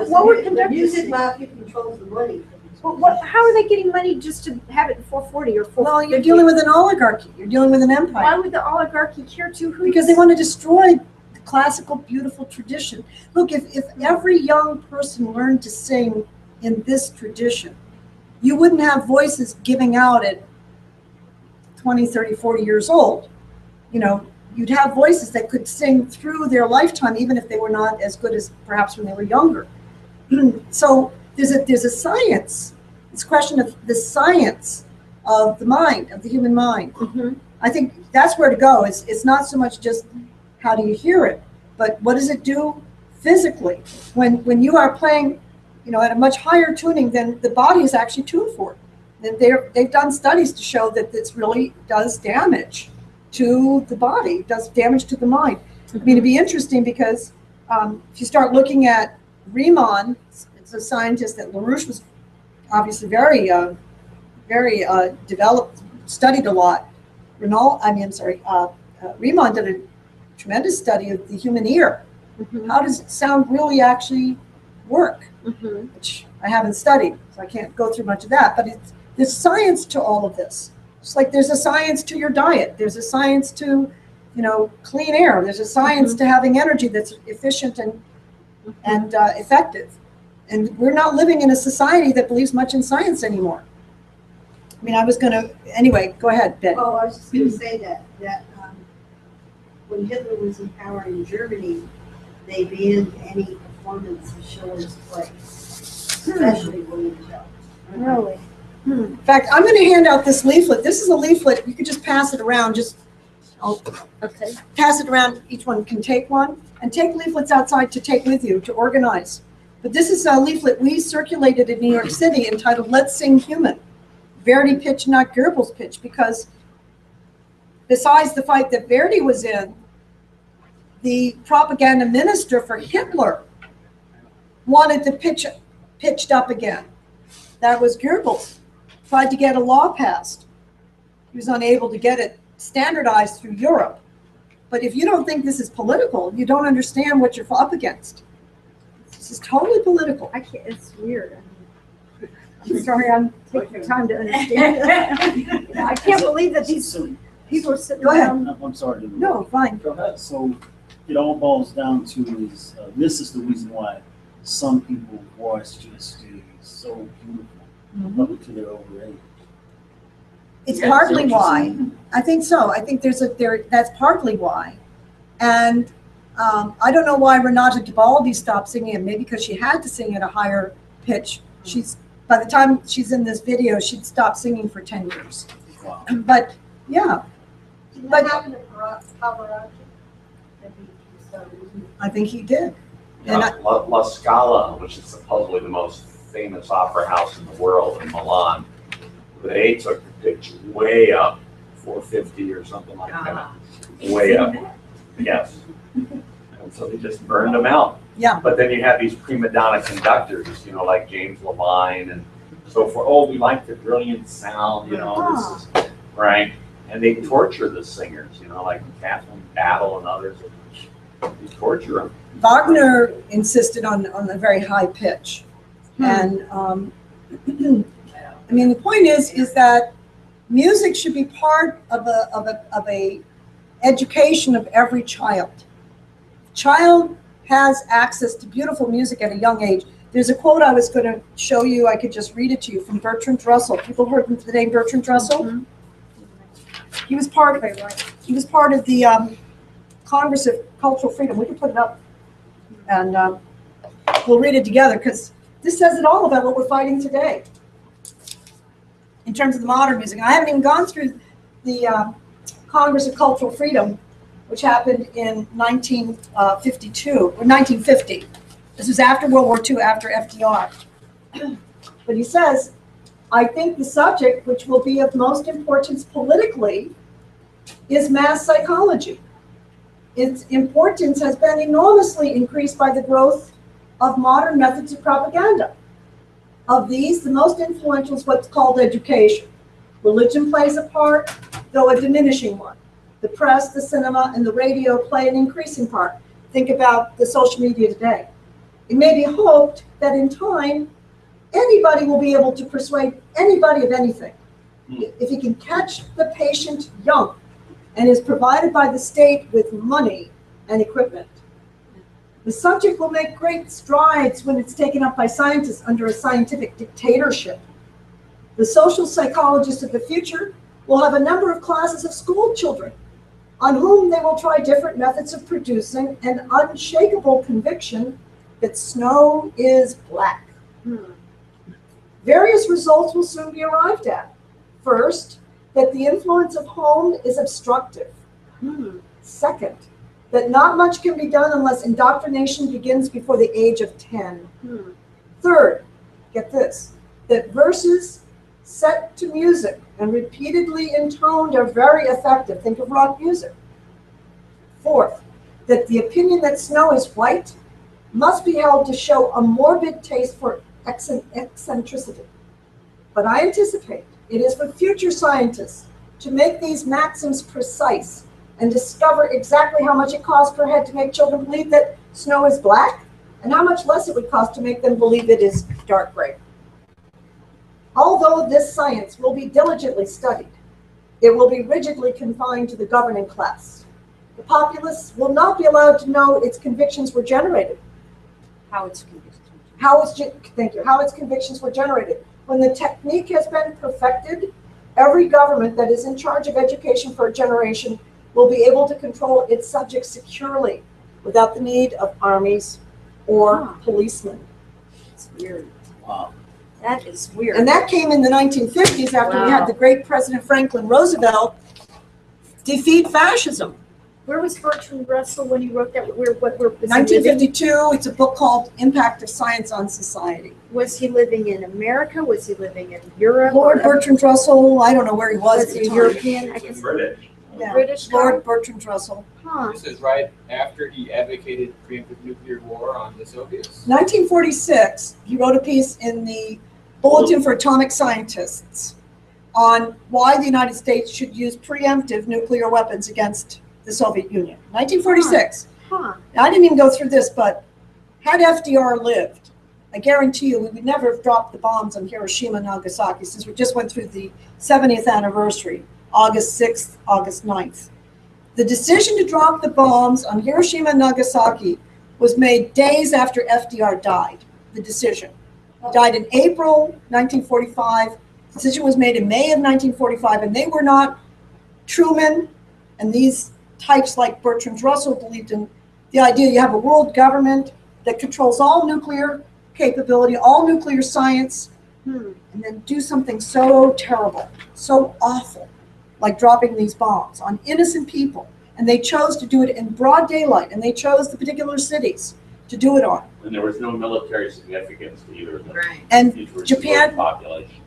What would conductors? Music mafia controls the money. How are they getting money just to have it in 440 or 450? Well, you're dealing with an oligarchy. You're dealing with an empire. Why would the oligarchy care to who? Because they want to destroy the classical, beautiful tradition. Look, if every young person learned to sing in this tradition, you wouldn't have voices giving out at 20, 30, 40 years old. You know, you'd have voices that could sing through their lifetime, even if they were not as good as perhaps when they were younger. So there's a science. It's a question of the science of the mind, of the human mind. I think that's where to go. It's not so much just how do you hear it, but what does it do physically? When you are playing, you know, at a much higher tuning than the body is actually tuned for. And they've done studies to show that this really does damage to the body, does damage to the mind. I mean, it'd be interesting because if you start looking at Riemann, it's a scientist that LaRouche was obviously very developed, studied a lot. Riemann did a tremendous study of the human ear. How does sound really actually work? Which I haven't studied, so I can't go through much of that. But there's science to all of this. Just like there's a science to your diet. There's a science to, you know, clean air. There's a science to having energy that's efficient and effective. And we're not living in a society that believes much in science anymore. I mean, I was going to, anyway, go ahead, Ben. Oh, I was just going to say that when Hitler was in power in Germany, they banned any performance of Schiller's plays, especially William Tell. Really? In fact, I'm going to hand out this leaflet. This is a leaflet. You could just pass it around. I'll pass it around. Each one can take one. And take leaflets outside to take with you to organize. But this is a leaflet we circulated in New York City entitled "Let's Sing Human." Verdi pitch, not Goebbels pitch, because besides the fight that Verdi was in, the propaganda minister for Hitler wanted to pitched up again. That was Goebbels. Tried to get a law passed. He was unable to get it standardized through Europe. But if you don't think this is political, you don't understand what you're up against. This is totally political. I can't, it's weird. I'm sorry, I'm taking the time to understand it. I can't believe that these people are sitting around. I'm sorry. No, fine. Go ahead. So it all boils down to is this is the reason why some people's voice just is so beautiful up to their older age. It's partly why. I think so. I think that's partly why. And I don't know why Renata Tebaldi stopped singing it. Maybe because she had to sing at a higher pitch. By the time she's in this video, she'd stopped singing for 10 years. Wow. But yeah. Did that happen to Pavarotti? I think he did. La Scala, which is supposedly the most famous opera house in the world in Milan, they took the pitch way up, 450 or something like that. Way up. Yes. And so they just burned them out. Yeah. But then you have these prima donna conductors, you know, like James Levine and so forth. Oh, we like the brilliant sound, you know, this is right. And they torture the singers, you know, like Catherine Battle and others. They torture them. Wagner insisted on a very high pitch. And I mean, the point is that music should be part of a education of every child. Child has access to beautiful music at a young age. There's a quote I was going to show you. I could just read it to you from Bertrand Russell. People heard the name Bertrand Russell? Mm-hmm. He was part of the Congress of Cultural Freedom. We can put it up, and we'll read it together, because this says it all about what we're fighting today in terms of the modern music. I haven't even gone through the Congress of Cultural Freedom, which happened in 1952 or 1950. This was after World War II, after FDR. But he says, I think the subject which will be of most importance politically is mass psychology. Its importance has been enormously increased by the growth of modern methods of propaganda. Of these, the most influential is what's called education. Religion plays a part, though a diminishing one. The press, the cinema, and the radio play an increasing part. Think about the social media today. It may be hoped that in time, anybody will be able to persuade anybody of anything. If he can catch the patient young and is provided by the state with money and equipment. The subject will make great strides when it's taken up by scientists under a scientific dictatorship. The social psychologists of the future will have a number of classes of school children on whom they will try different methods of producing an unshakable conviction that snow is black. Various results will soon be arrived at. First, that the influence of home is obstructive. Second, that not much can be done unless indoctrination begins before the age of 10. Third, get this, that verses set to music and repeatedly intoned are very effective. Think of rock music. Fourth, that the opinion that snow is white must be held to show a morbid taste for eccentricity. But I anticipate it is for future scientists to make these maxims precise and discover exactly how much it costs per head to make children believe that snow is black and how much less it would cost to make them believe it is dark gray. Although this science will be diligently studied, it will be rigidly confined to the governing class. The populace will not be allowed to know its convictions were generated. How its convictions were generated. When the technique has been perfected, every government that is in charge of education for a generation will be able to control its subjects securely without the need of armies or policemen. It's weird. Wow. That is weird. And that came in the 1950s after we had the great President Franklin Roosevelt defeat fascism. Where was Bertrand Russell when he wrote that? Where 1952, it's a book called Impact of Science on Society. Was he living in America? Was he living in Europe? Lord Bertrand Russell, I don't know where he was. Was he European? I guess British. Yeah. British guy? Lord Bertrand Russell. Huh. This is right after he advocated preemptive nuclear war on the Soviets. 1946, he wrote a piece in the Bulletin for Atomic Scientists on why the United States should use preemptive nuclear weapons against the Soviet Union. 1946. Huh. Now, I didn't even go through this, but had FDR lived, I guarantee you we would never have dropped the bombs on Hiroshima and Nagasaki, since we just went through the 70th anniversary, August 6th, August 9th. The decision to drop the bombs on Hiroshima and Nagasaki was made days after FDR died, the decision. He died in April 1945. The decision was made in May of 1945, and they were not Truman and these types like Bertrand Russell believed in the idea you have a world government that controls all nuclear capability, all nuclear science, and then do something so terrible, so awful, like dropping these bombs on innocent people. And they chose to do it in broad daylight, and they chose the particular cities to do it on. And there was no military significance to either of them. Right. And These were Japan, population.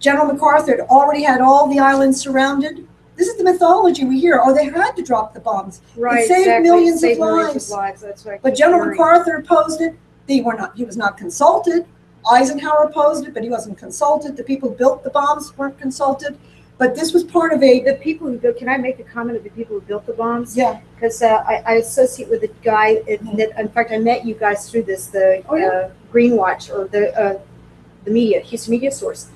General MacArthur had already had all the islands surrounded. This is the mythology we hear. Oh, they had to drop the bombs. Right, It saved exactly. millions Saved of millions lives. That's what I But keep General hearing. MacArthur opposed it. He was not consulted. Eisenhower opposed it, but he wasn't consulted. The people who built the bombs weren't consulted. But this was part of The people who built, can I make a comment of the people who built the bombs? Yeah. Because I associate with a guy, in fact, I met you guys through this, Green Watch, or the media, Houston Media Source.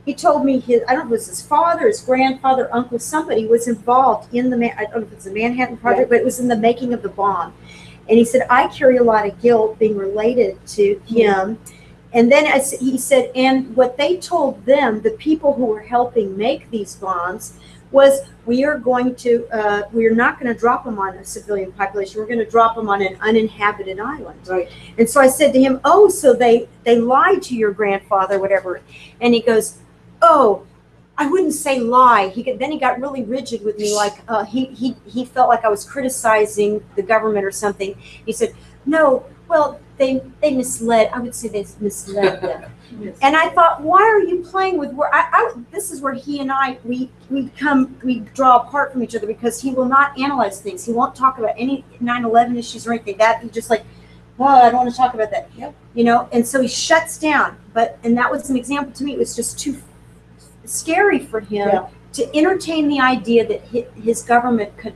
He told me I don't know if it was his father, his grandfather, uncle, somebody was involved in I don't know if it's the Manhattan Project, but it was in the making of the bomb. And he said, I carry a lot of guilt being related to him. And then he said, and what they told them, the people who were helping make these bombs, was we are not going to drop them on a civilian population. We're going to drop them on an uninhabited island. Right. And so I said to him, oh, so they lied to your grandfather, whatever. And he goes, oh, I wouldn't say lie. Then he got really rigid with me, like he felt like I was criticizing the government or something. He said, no, well, they misled. I would say they misled them. And I thought, why are you playing with word? This is where he and I we draw apart from each other, because he will not analyze things. He won't talk about any 9/11 issues or anything. That he just like, well, I don't want to talk about that. Yep. You know, and so he shuts down. And that was an example to me. It was just too scary for him to entertain the idea that his government could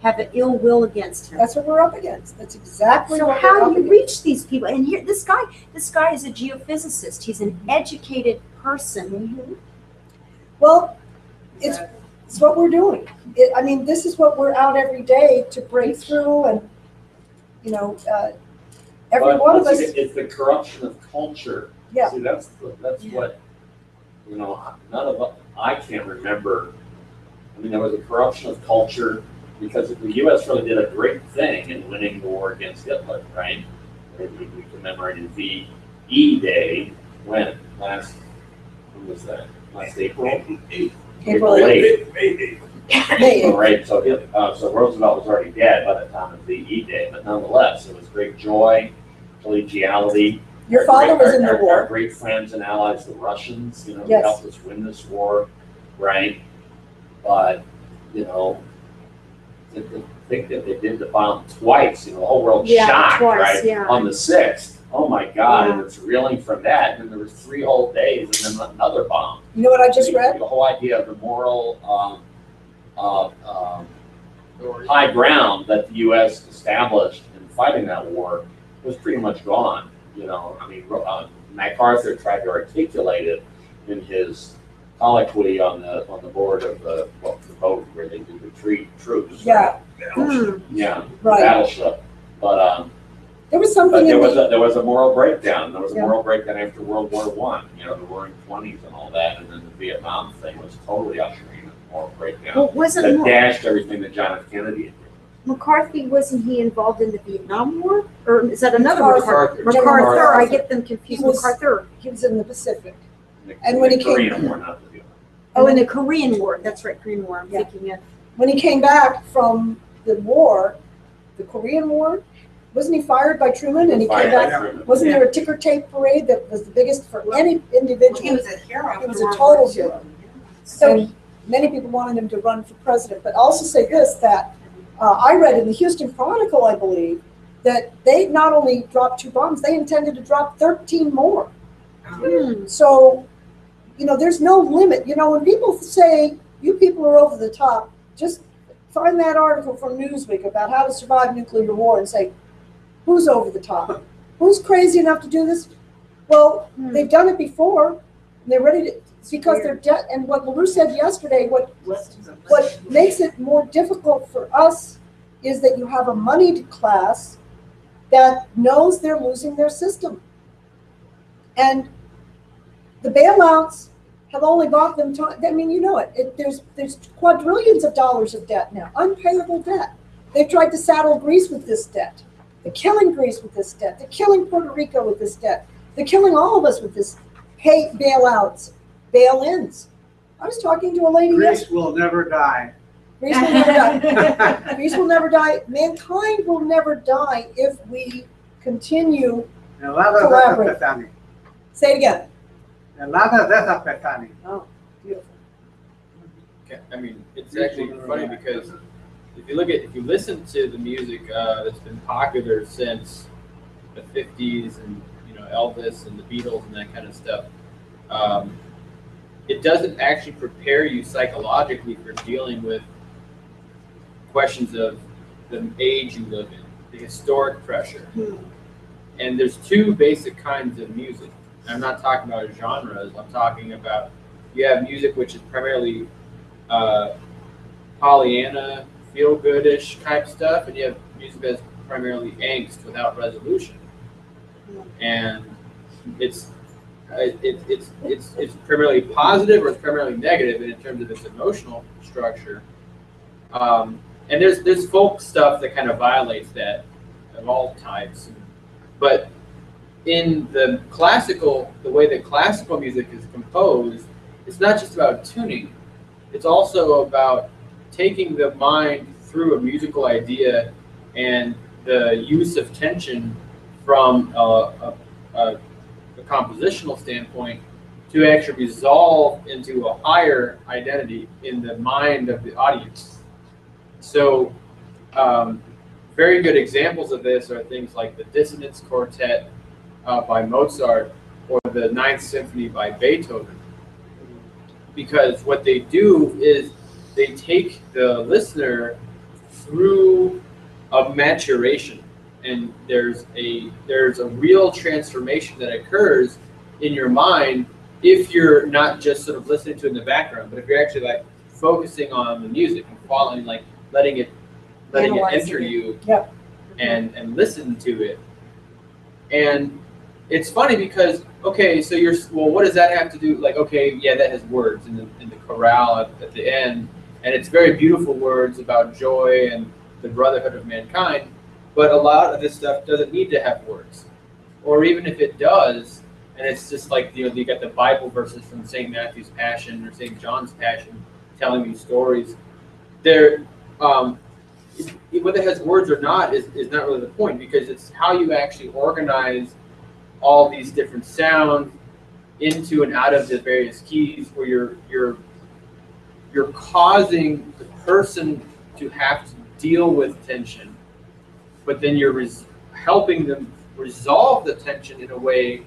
have an ill will against him. That's what we're up against. That's exactly so what how we're up do you against. reach these people? And here, this guy is a geophysicist. He's an educated person. Mm-hmm. Well, it's what we're doing. I mean, this is what we're out every day to break through, and you know, every one of us. It's the corruption of culture. Yeah. See, that's what, you know, none of us, I can't remember. I mean, there was a corruption of culture because the U.S. really did a great thing in winning the war against Hitler, right? We commemorated VE Day when last April? April 8th. May. Right, so Roosevelt was already dead by the time of VE Day, but nonetheless, it was great joy, collegiality. Your father was in the war. Our great friends and allies, the Russians, you know, who Yes. helped us win this war, right? But, you know, to think that they did the bomb twice, you know, the whole world shocked, twice, right? yeah. On the 6th. Oh my God, and it's reeling from that. And then there was 3 whole days and then another bomb. You know what I just read? The whole idea of the moral high ground that the U.S. established in fighting that war was pretty much gone. You know, I mean, MacArthur tried to articulate it in his colloquy on the board of the boat where they do retreat troops. Yeah. Yeah. Right. Battleship. But there was something. there was a moral breakdown. There was a Yeah. moral breakdown after World War I. You know, the Roaring '20s and all that, and then the Vietnam thing was totally ushering in a moral breakdown. Well, wasn't that Mo- dashed everything that John F. Kennedy had. McCarthy, wasn't he involved in the Vietnam War? Or is that another MacArthur. MacArthur? General MacArthur, I MacArthur. get them confused. He was- MacArthur. He was in the Pacific. And The when he came- Korean War, not the Vietnam. Oh, in the Korean War. That's right, Korean War. I'm Yeah. thinking of. When he came back from the war, the Korean War, wasn't he fired by Truman? And he came Fired by back. Truman. Wasn't there a ticker tape parade that was the biggest for any individual? He was a hero. He was a total hero. So many people wanted him to run for president. But I'll also say this, that I read in the Houston Chronicle, I believe, that they not only dropped 2 bombs, they intended to drop 13 more. So, you know, there's no limit. You know, when people say, you people are over the top, just find that article from Newsweek about how to survive nuclear war and say, who's over the top? Who's crazy enough to do this? Well, they've done it before. And they're ready to, it's because they're dead. And what LaRouche said yesterday, what makes it more difficult for us is that you have a moneyed class that knows they're losing their system. And the bailouts have only bought them time. I mean, you know it. There's quadrillions of dollars of debt now, unpayable debt. They've tried to saddle Greece with this debt. They're killing Greece with this debt. They're killing Puerto Rico with this debt. They're killing all of us with this hate bailouts, bail-ins. I was talking to a lady yesterday. Greece will never die. Greece will never die. Greece will never die. Mankind will never die if we continue collaborating. Say it again. Oh, beautiful. Okay, I mean, it's actually funny because if you listen to the music that's been popular since the 50s and, you know, Elvis and the Beatles and that kind of stuff, it doesn't actually prepare you psychologically for dealing with questions of the age you live in, the historic pressure. And there's 2 basic kinds of music. I'm not talking about genres. I'm talking about, you have music which is primarily Pollyanna, feel-goodish type stuff, and you have music that's primarily angst without resolution, and it's primarily positive or it's primarily negative in terms of its emotional structure. And there's folk stuff that kind of violates that of all types, but in the way that classical music is composed, it's not just about tuning. It's also about taking the mind through a musical idea and the use of tension from a compositional standpoint to actually resolve into a higher identity in the mind of the audience. So very good examples of this are things like the Dissonance Quartet by Mozart or the Ninth Symphony by Beethoven. Because what they do is they take the listener through a maturation, and there's a real transformation that occurs in your mind if you're not just sort of listening to it in the background, but if you're actually like focusing on the music and following, like letting it enter you. Yep. and listen to it. And it's funny because, okay, so what does that have to do? Like, okay, yeah, that has words in the chorale at the end, and it's very beautiful words about joy and the brotherhood of mankind, but a lot of this stuff doesn't need to have words. Or even if it does, and it's just like, you got the Bible verses from St. Matthew's Passion or St. John's Passion telling these stories. Whether it has words or not is not really the point, because it's how you actually organize all these different sounds into and out of the various keys, where you're causing the person to have to deal with tension, but then you're helping them resolve the tension in a way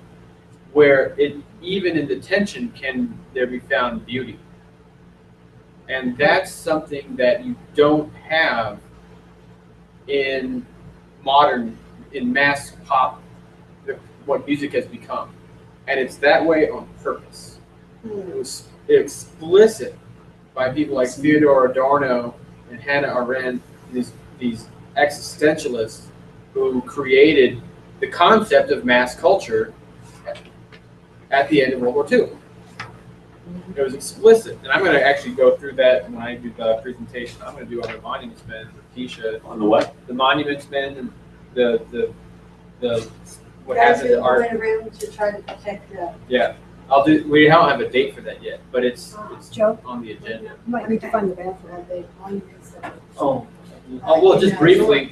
where even in the tension can there be found beauty. And that's something that you don't have in mass pop, what music has become. And it's that way on purpose. It was explicit by people like Theodore Adorno and Hannah Arendt, these existentialists who created the concept of mass culture at the end of World War II. It was explicit, and I'm going to actually go through that when I do the presentation. I'm going to do on the Monuments Men with Keisha. On the what? The Monuments Men and the what happened to art. Went around to try to protect that. Yeah, we don't have a date for that yet, but it's on the agenda. You might need to find the bathroom. Well, just briefly,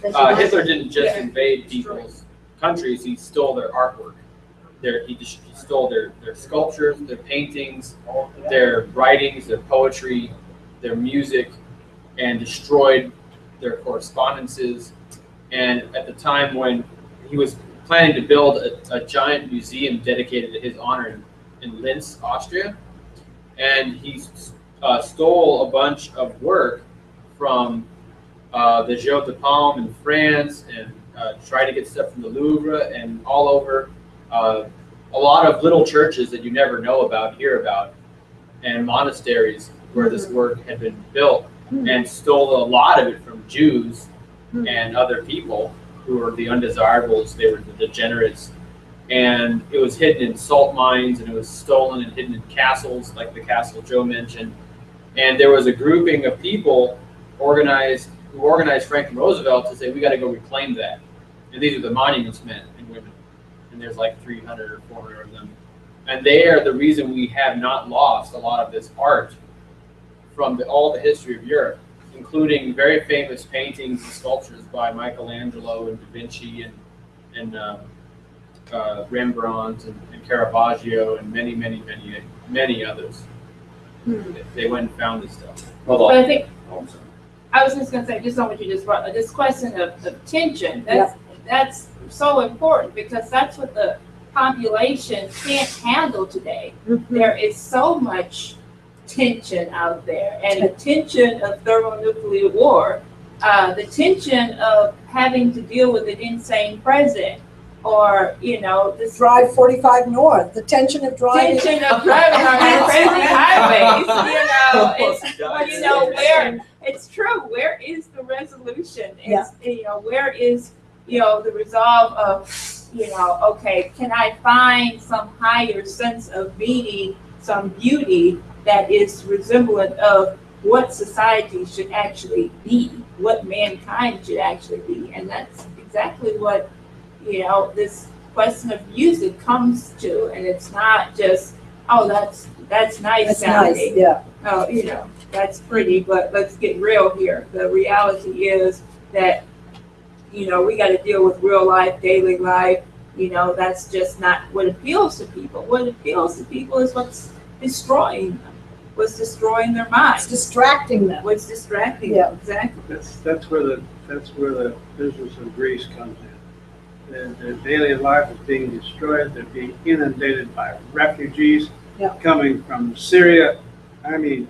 Hitler didn't just invade people's countries; he stole their artwork. He stole their sculptures, their paintings, their writings, their poetry, their music, and destroyed their correspondences. And at the time when he was planning to build a giant museum dedicated to his honor in Linz, Austria, and he stole a bunch of work from the Jeu de Paume in France, and tried to get stuff from the Louvre and all over. A lot of little churches that you never know about, hear about, and monasteries where this work had been built, and stole a lot of it from Jews and other people who were the undesirables. They were the degenerates. And it was hidden in salt mines, and it was stolen and hidden in castles, like the castle Joe mentioned. And there was a grouping of people who organized Franklin Roosevelt to say, we got to go reclaim that. And these are the Monuments Men and women. And there's like 300 or 400 of them. And they are the reason we have not lost a lot of this art from all the history of Europe, including very famous paintings and sculptures by Michelangelo and Da Vinci and Rembrandt and Caravaggio and many others. They went and found this stuff. But I think I was just going to say, just on what you just brought, this question of tension. That's so important, because that's what the population can't handle today. There is so much tension out there, and the tension of thermonuclear war, the tension of having to deal with an insane president, or this Drive 45 North, the tension of driving. Tension of driving on crazy highways, it's true. Where is the resolution? It's, where is, the resolve of, okay, can I find some higher sense of meaning, some beauty that is resemblant of what society should actually be, what mankind should actually be. And that's exactly what, this question of music comes to. And it's not just, oh, that's nice sounding. Nice, yeah. Oh, that's pretty, but let's get real here. The reality is that, we got to deal with real life, daily life. That's just not what appeals to people. What appeals to people is what's destroying them. What's destroying their minds. It's distracting them. What's distracting them, exactly. That's where the business of Greece comes in. Their daily life is being destroyed. They're being inundated by refugees coming from Syria. I mean,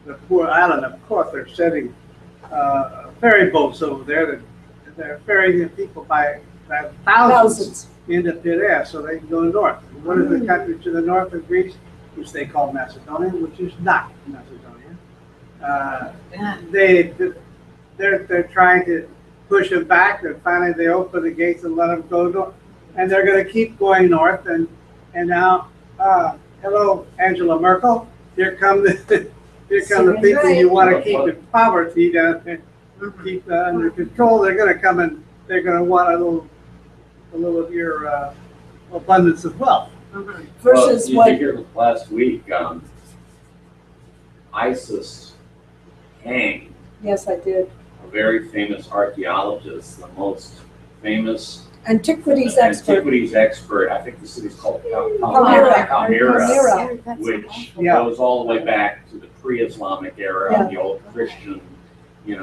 the poor island, of course, they're sending ferry boats over there. They're ferrying the people by thousands into Piraeus so they can go north. What is the country to the north of Greece, which they call Macedonia, which is not Macedonia? They're trying to push them back. Then finally they open the gates and let them go north, and they're going to keep going north. And now, hello, Angela Merkel. Here come the people you want to keep in poverty down there, keep under control. They're going to come and they're going to want a little of your abundance of wealth. Versus you did hear last week, ISIS hanged. Yes, I did. A very famous archaeologist, the most famous antiquities expert. I think the city's called Palmyra, which goes all the way back to the pre-Islamic era, the old Christian, it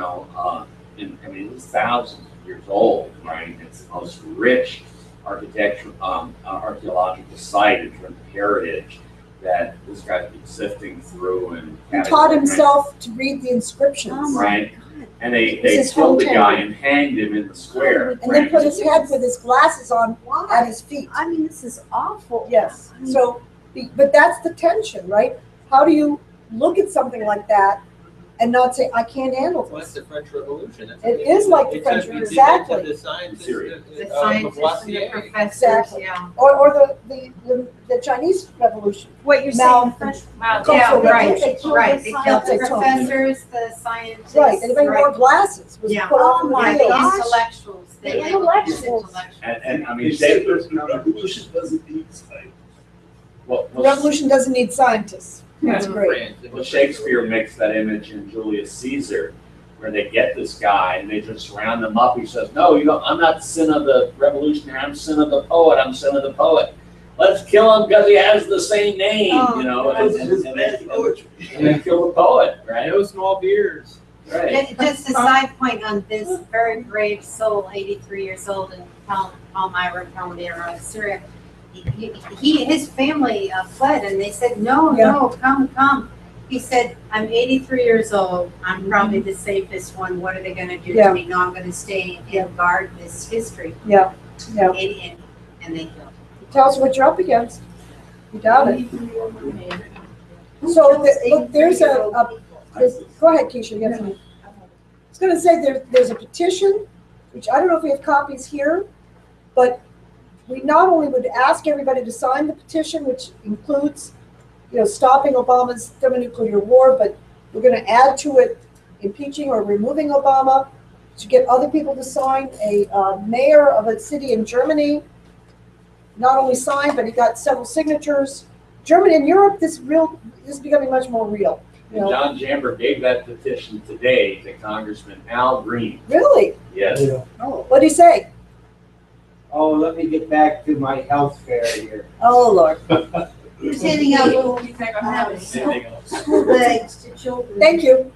was thousands of years old, right? It's the most rich archaeological site in terms of heritage that this guy's been sifting through, and he taught himself to read the inscriptions. Right. And they killed the guy and hanged him in the square. And then put his head with his glasses on at his feet. I mean, this is awful. Yes. So, but that's the tension, right? How do you look at something like that and not say, I can't handle this? Well, that's the French Revolution. It is like the French Revolution. Exactly. The scientists, and the professors, exactly. Or the Chinese Revolution. What you're saying, French? Right. They killed the professors, the scientists. Right, and they wore glasses. Was put off the intellectuals. The intellectuals. And I mean, Shakespeare's revolution doesn't need science. Well, the revolution doesn't need scientists. That's great. Well, Shakespeare makes that image in Julius Caesar, where they get this guy and they just round him up. He says, "No, I'm not son of the revolutionary. I'm son of the poet. I'm son of the poet. Let's kill him because he has the same name, and then kill the poet, right? No small beers." Right. Just a side point on this very brave soul, 83 years old in Palmyra, Syria. His family fled, and they said, no, come. He said, I'm 83 years old. I'm probably the safest one. What are they going to do to me? No, I'm going to stay and guard this history. Yeah. And they killed him. It tells you what you're up against. You doubt it. So look, there's go ahead, Keisha. You have something. I was going to say there's a petition, which I don't know if we have copies here, but we not only would ask everybody to sign the petition, which includes, stopping Obama's thermonuclear war, but we're going to add to it impeaching or removing Obama, to get other people to sign. A mayor of a city in Germany not only signed, but he got several signatures. Germany and Europe, this is becoming much more real. And John Jamber gave that petition today to Congressman Al Green. Really? Yes. Yeah. Oh, what did he say? Oh, let me get back to my health fair here. Oh, Lord. He's handing out little school bags to children. Thank you.